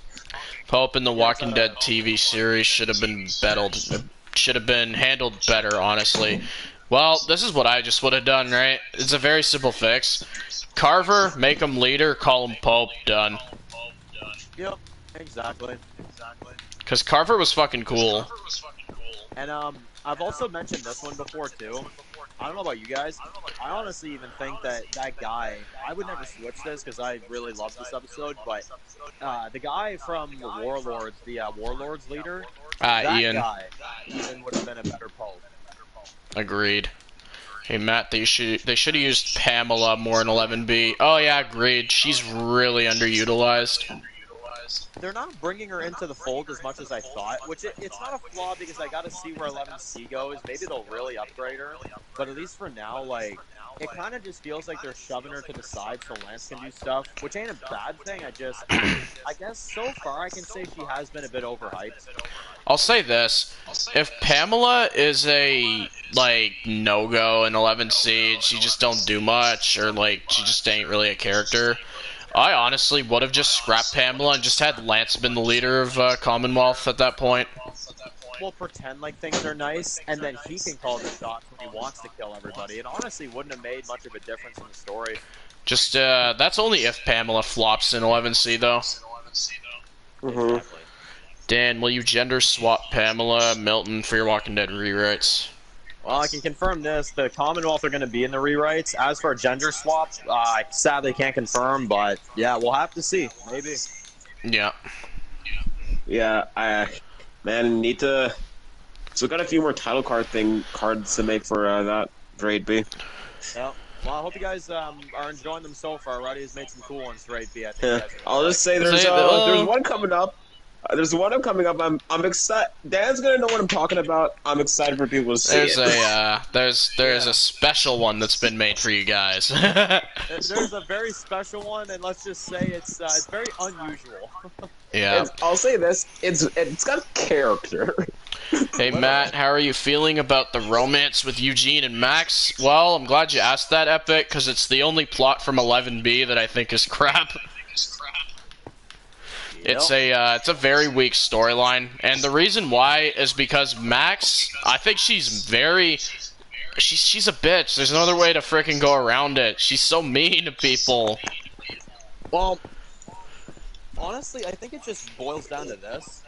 Pope in the Walking Dead TV series should have been handled better, honestly. Well, this is what I just would have done, right? It's a very simple fix. Carver, make him leader, call him Pope, done. Yep, exactly. Because Carver was fucking cool. And I've also mentioned this one before too. I don't know about you guys. I honestly even think that that guy. I would never switch this because I really love this episode. But the guy from the Warlords, the Warlords leader, that Ian. guy even would have been a better Pope. Agreed. Hey Matt, they should have used Pamela more in 11B. Oh yeah, agreed. She's really underutilized. They're not bringing her into the fold as much as I thought, which it's not a flaw because I got to see where 11C goes. Maybe they'll really upgrade her, but at least for now, like, it kind of just feels like they're shoving her to the side so Lance can do stuff, which ain't a bad thing. I guess so far I can say she has been a bit overhyped. I'll say this: if Pamela is a like no-go in 11C, she just don't do much, or like she just ain't really a character. I honestly would have just scrapped Pamela and just had Lance been the leader of Commonwealth at that point. We'll pretend like things are nice, and then he can call the shots when he wants to kill everybody. It honestly wouldn't have made much of a difference in the story. Just, that's only if Pamela flops in 11C, though. Exactly. Dan, will you gender swap Pamela Milton for your Walking Dead rewrites? Well, I can confirm this. The Commonwealth are going to be in the rewrites. As for a gender swap, I sadly can't confirm, but yeah, we'll have to see. Maybe. Yeah. Yeah, man, need to. So we got a few more title cards to make for that grade B. Yeah. Well, I hope you guys are enjoying them so far. Roddy has made some cool ones for 8B. I think Yeah. you guys are I'll just say there's one coming up. There's one coming up. I'm excited. Dan's gonna know what I'm talking about. I'm excited for people to see it. There's a special one that's been made for you guys. There's a very special one, and let's just say it's very unusual. Yeah. I'll say this: it's got character. Hey Matt, how are you feeling about the romance with Eugene and Max? Well, I'm glad you asked that, Epic, because it's the only plot from 11B that I think is crap. It's a very weak storyline, and the reason why is because Max, I think she's a bitch. There's no other way to freaking go around it. She's so mean to people. Well, honestly, I think it just boils down to this.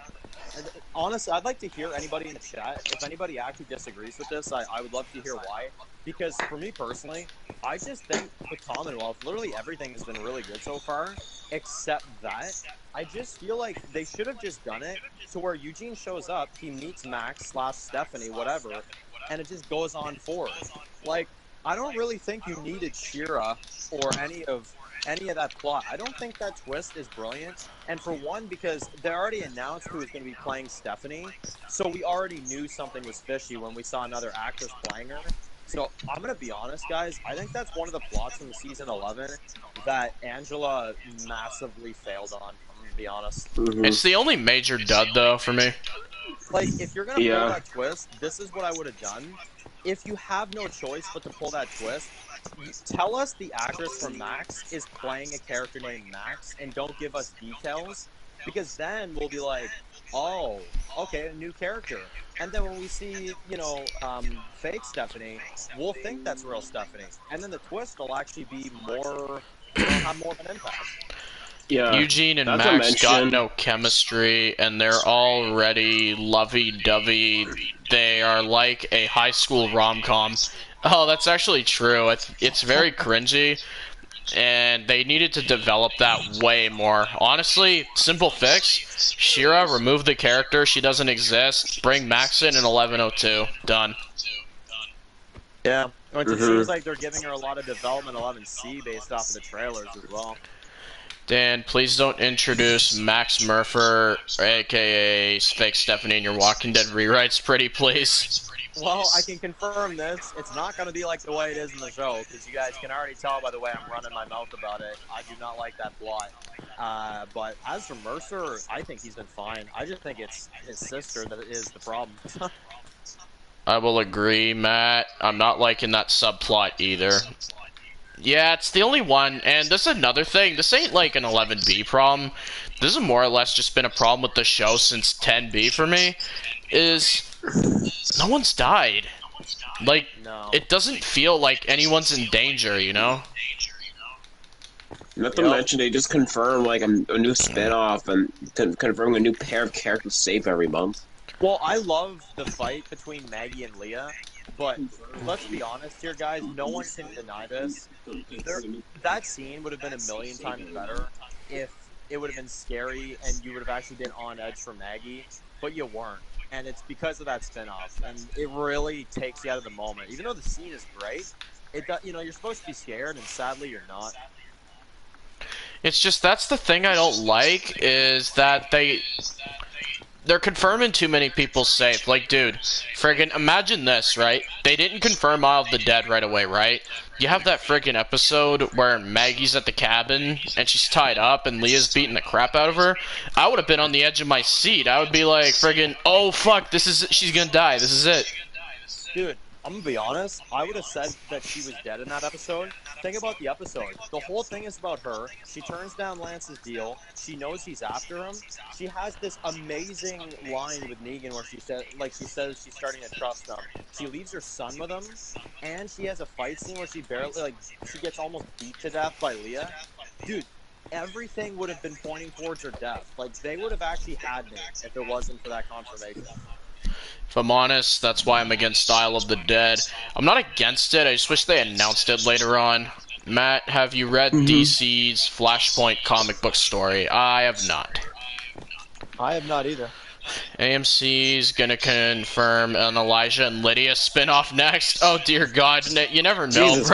Honestly, I'd like to hear anybody in the chat. If anybody actually disagrees with this, I would love to hear why. Because for me personally, I just think the Commonwealth, literally everything has been really good so far, except that. I just feel like they should have just done it to where Eugene shows up, he meets Max / Stephanie, whatever, and it just goes on forward. Like, I don't really think you needed Shira or any of that plot. I don't think that twist is brilliant. And for one, because they already announced who was going to be playing Stephanie, so we already knew something was fishy when we saw another actress playing her. So I'm going to be honest, guys. I think that's one of the plots from season 11 that Angela massively failed on. I'm going to be honest. It's the only major dud, though, for me. Like, if you're going to pull that twist, this is what I would have done. If you have no choice but to pull that twist, tell us the actress from Max is playing a character named Max and don't give us details, because then we'll be like, oh, okay, a new character. And then when we see, fake Stephanie, we'll think that's real Stephanie. And then the twist will actually be have more of an impact. Yeah, Eugene and Max got no chemistry, and they're already lovey-dovey. They are like a high school rom-com. Oh, that's actually true. It's very cringy, and they needed to develop that way more. Honestly, simple fix. Shira, remove the character. She doesn't exist. Bring Max in 1102. Done. Yeah, which it seems like they're giving her a lot of development 11C based off of the trailers as well. Dan, please don't introduce Max Murpher, aka Fake Stephanie, in your Walking Dead rewrites, pretty please. Well, I can confirm this. It's not going to be like the way it is in the show, because you guys can already tell by the way I'm running my mouth about it. I do not like that plot. But as for Mercer, I think he's been fine. I just think it's his sister that is the problem. I will agree, Matt. I'm not liking that subplot either. Yeah, it's the only one, and this is another thing. This ain't like an 11B problem. This has more or less just been a problem with the show since 10B for me, is no one's died. Like, No. it doesn't feel like anyone's in danger, you know? Not to mention, they just confirm like a new spin-off and confirming a new pair of characters safe every month. Well, I love the fight between Maggie and Leah, but let's be honest here, guys. No one can deny this. That scene would have been a million times better if it would have been scary and you would have actually been on edge for Maggie, but you weren't. And it's because of that spinoff, and it really takes you out of the moment. Even though the scene is great, you're supposed to be scared, and sadly, you're not. It's just, that's the thing I don't like, is that they're confirming too many people safe. Like, dude, friggin' imagine this, right? They didn't confirm Isle of the Dead right away, right? You have that friggin' episode where Maggie's at the cabin and she's tied up and Leah's beating the crap out of her. I would have been on the edge of my seat. I would be like, friggin', oh fuck, she's gonna die. This is it. Dude, I'm gonna be honest. I would have said that she was dead in that episode. Think about the episode. The whole thing is about her. She turns down Lance's deal. She knows he's after him. She has this amazing line with Negan where she says she's starting to trust him. She leaves her son with him, and she has a fight scene where she gets almost beat to death by Leah. Dude, everything would have been pointing towards her death. Like, they would have actually had me if it wasn't for that confirmation. If I'm honest, that's why I'm against Isle of the Dead. I'm not against it, I just wish they announced it later on. Matt, have you read DC's Flashpoint comic book story? I have not. I have not either. AMC's gonna confirm an Elijah and Lydia spin-off next. Oh dear God, you never know,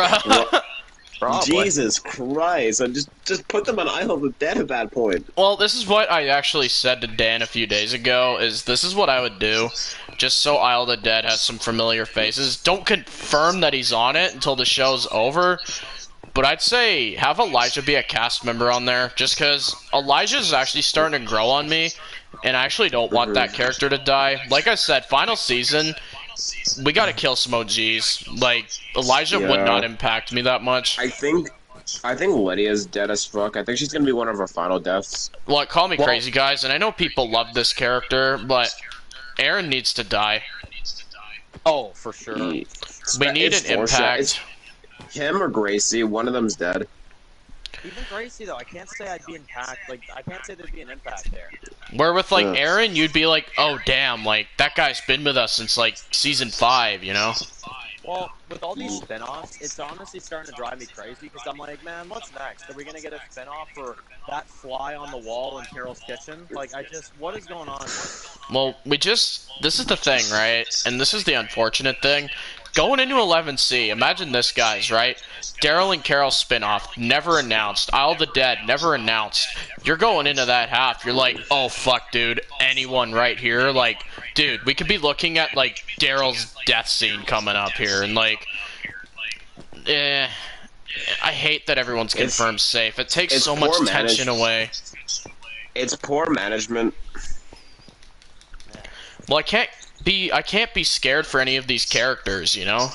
bro. Jesus Christ! And just put them on Isle of the Dead at that point. Well, this is what I actually said to Dan a few days ago, this is what I would do, just so Isle of the Dead has some familiar faces. Don't confirm that he's on it until the show's over, but I'd say have Elijah be a cast member on there, just because Elijah's actually starting to grow on me, and I actually don't want that character to die. Like I said, final season, we gotta kill some OGs. Like, Elijah would not impact me that much. I think Lydia's dead as fuck. I think she's gonna be one of her final deaths. Look, call me crazy, guys, and I know people love this character, but Aaron needs to die. Oh, for sure. We need an impact. It's him or Gracie, one of them's dead. Even Gracie, though, I can't say I'd be impact. Like, I can't say there'd be an impact there. Where with, like, Aaron, you'd be like, oh, damn, like, that guy's been with us since, like, season 5, you know? Well, with all these spin-offs, it's honestly starting to drive me crazy, because I'm like, man, what's next? Are we gonna get a spin-off for that fly on the wall in Carol's kitchen? Like, what is going on? Well, this is the thing, right? And this is the unfortunate thing. Going into 11C, imagine this, guys, right? Daryl and Carol spinoff, never announced. Isle of the Dead, never announced. You're going into that half, you're like, oh, fuck, dude, anyone right here? Like, dude, we could be looking at, like, Daryl's death scene coming up here, and, like, I hate that everyone's confirmed safe. It takes so much tension away. It's poor management. Well, I can't be scared for any of these characters, you know?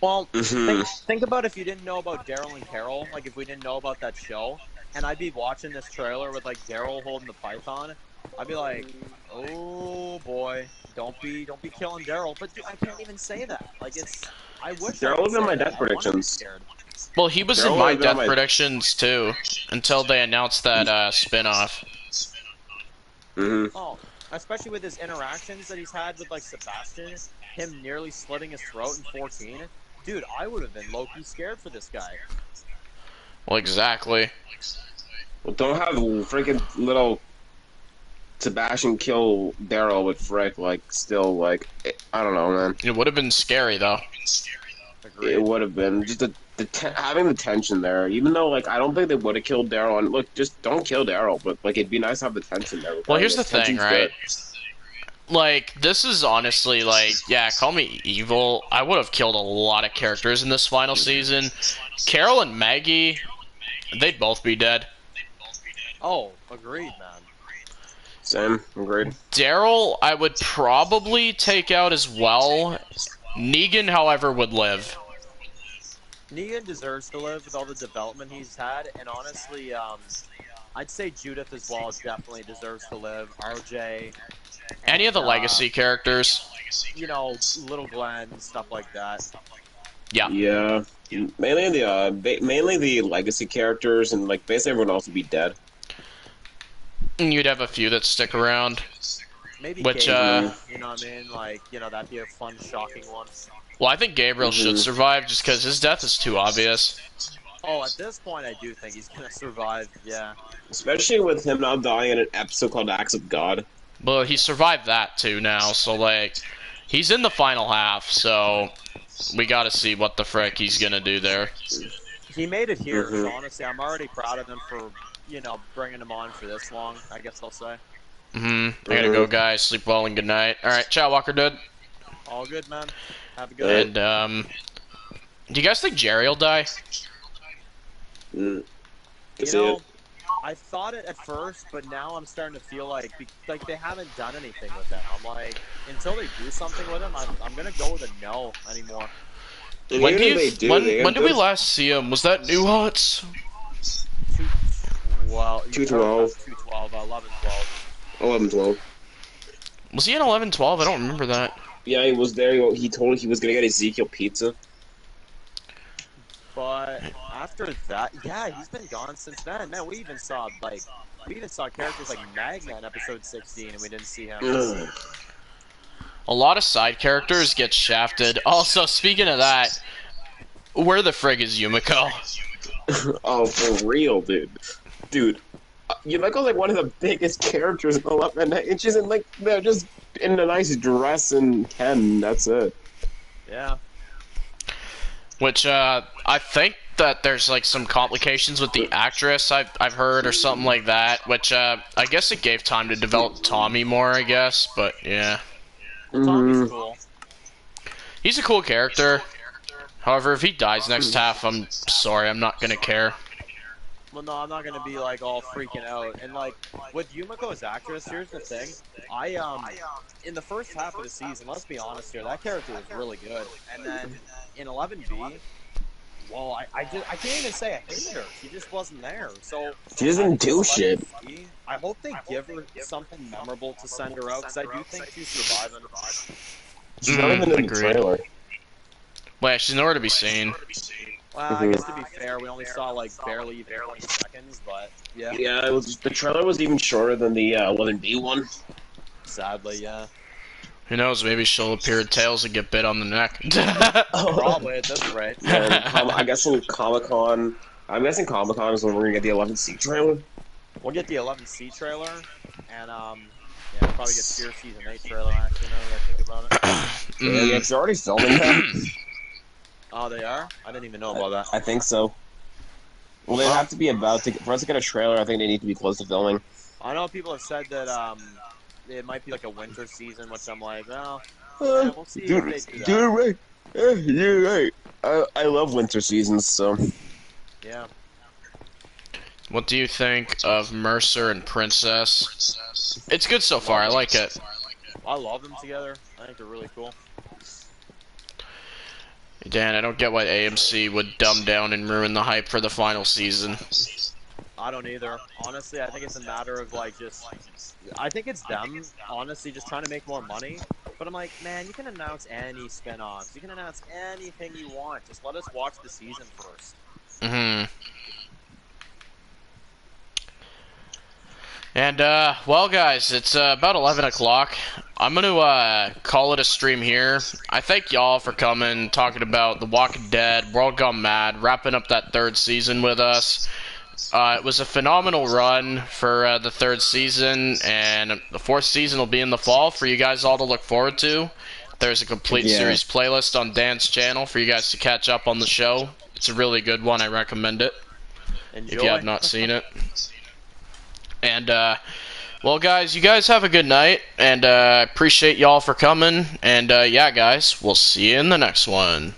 Well, think about if you didn't know about Daryl and Carol, like if we didn't know about that show, and I'd be watching this trailer with like Daryl holding the python, I'd be like, oh boy, don't be killing Daryl. But dude, I can't even say that. Like, I wish Daryl was in my death predictions. Well, he was in my death predictions too, until they announced that spin-off. Oh. Especially with his interactions that he's had with, like, Sebastian, him nearly slitting his throat in 14. Dude, I would have been low-key scared for this guy. Well, exactly. Well, don't have freaking little Sebastian kill Daryl with Frick, like, still, like, I don't know, man. It would have been scary, though. Agreed. It would have been. Just having the tension there, even though, like, I don't think they would have killed Daryl. And look, just don't kill Daryl, but, like, it'd be nice to have the tension there. Well, here's the thing, right? Like, this is honestly, like, yeah, call me evil. I would have killed a lot of characters in this final season. Carol and Maggie, they'd both be dead. Oh, agreed, man. Same, agreed. Daryl, I would probably take out as well. Negan, however, would live. Negan deserves to live with all the development he's had, and honestly, I'd say Judith as well definitely deserves to live. RJ. Any of the And, legacy characters. you know, Little Glenn, stuff like that. Yeah. Yeah, mainly the legacy characters, and like basically everyone else would be dead. And you'd have a few that stick around. Maybe Which, Gabriel, you know what I mean? Like, you know, that'd be a fun, shocking one. well, I think Gabriel should survive just because his death is too obvious. Oh, at this point, I do think he's gonna survive. Yeah. Especially with him now dying in an episode called Acts of God. Well, he survived that too now, so like, he's in the final half, so we gotta see what the frick he's gonna do there. He made it here, so honestly, I'm already proud of him for, you know, bringing him on for this long, I guess I'll say. I gotta go, guys. Sleep well and good night. Alright, ciao, Walker Dude. All good, man. Have a good And, do you guys think Jerry will die? You know, I thought it at first, but now I'm starting to feel like they haven't done anything with him. I'm like, until they do something with him, I'm gonna go with a no anymore. When did we last see him? Was that New Huts? 212. 212. 11, 12. 11, 12. Was he in 11-12? I don't remember that. Yeah, he was there. He told he was gonna get Ezekiel pizza. But after that, yeah, he's been gone since then. Man, we even saw characters like Magna in episode 16, and we didn't see him. A lot of side characters get shafted. Also, speaking of that, where the frig is Yumiko? Oh, for real, dude. Dude, Yumiko's like one of the biggest characters in the left, and she's in like just in a nice dress and Ken. That's it. Yeah. Which, I think that there's, like, some complications with the actress I've heard or something like that, which, I guess it gave time to develop Tommy more, I guess, but, yeah. Tommy's cool. He's a cool character. However, if he dies next half, I'm sorry, I'm not gonna care. Well, no, I'm not gonna be, like, all freaking out. And, like, with Yumiko's actress, here's the thing. In the first half of the season, let's be honest here, that character was really good. And then in 11B, well, I can't even say I hate her. She just wasn't there. So she doesn't do shit. I hope they give her something memorable to send her out, because I do think she's surviving. She's not even in the trailer. Wait, she's nowhere to be seen. Well, I guess to be fair, we only saw like barely 20 seconds, but yeah. Yeah, the trailer was even shorter than the 11B one. Sadly, yeah. Who knows? Maybe she'll appear at Tails and get bit on the neck. Probably at this rate. I guess in Comic-Con. I'm guessing Comic-Con is when we're gonna get the 11C trailer. We'll get the 11C trailer, and yeah, we'll probably get Fear Season 8 trailer. Actually, now that I think about it. Yeah, it's already filming that. Oh, they are? I didn't even know about that. I think so. Well, they have to be about to. For us to get a trailer, I think they need to be close to filming. I know people have said that it might be like a winter season, which I'm like, well, yeah, we'll see if they do that. You're right. You're right. I love winter seasons, so. Yeah. What do you think of Mercer and Princess? It's good so far. I like it. I love them together. I think they're really cool. Dan, I don't get why AMC would dumb down and ruin the hype for the final season. I don't either. Honestly, I think it's a matter of like I think it's them, honestly, just trying to make more money. But I'm like, man, you can announce any spin-offs. You can announce anything you want. Just let us watch the season first. And, well, guys, it's about 11 o'clock. I'm going to call it a stream here. I thank y'all for coming, talking about The Walking Dead, World Gone Mad, wrapping up that third season with us. It was a phenomenal run for the third season, and the fourth season will be in the fall for you guys all to look forward to. There's a complete series playlist on Dan's channel for you guys to catch up on the show. It's a really good one. I recommend it. Enjoy. If you have not seen it. And, well, guys, you guys have a good night, and appreciate y'all for coming. And, yeah, guys, we'll see you in the next one.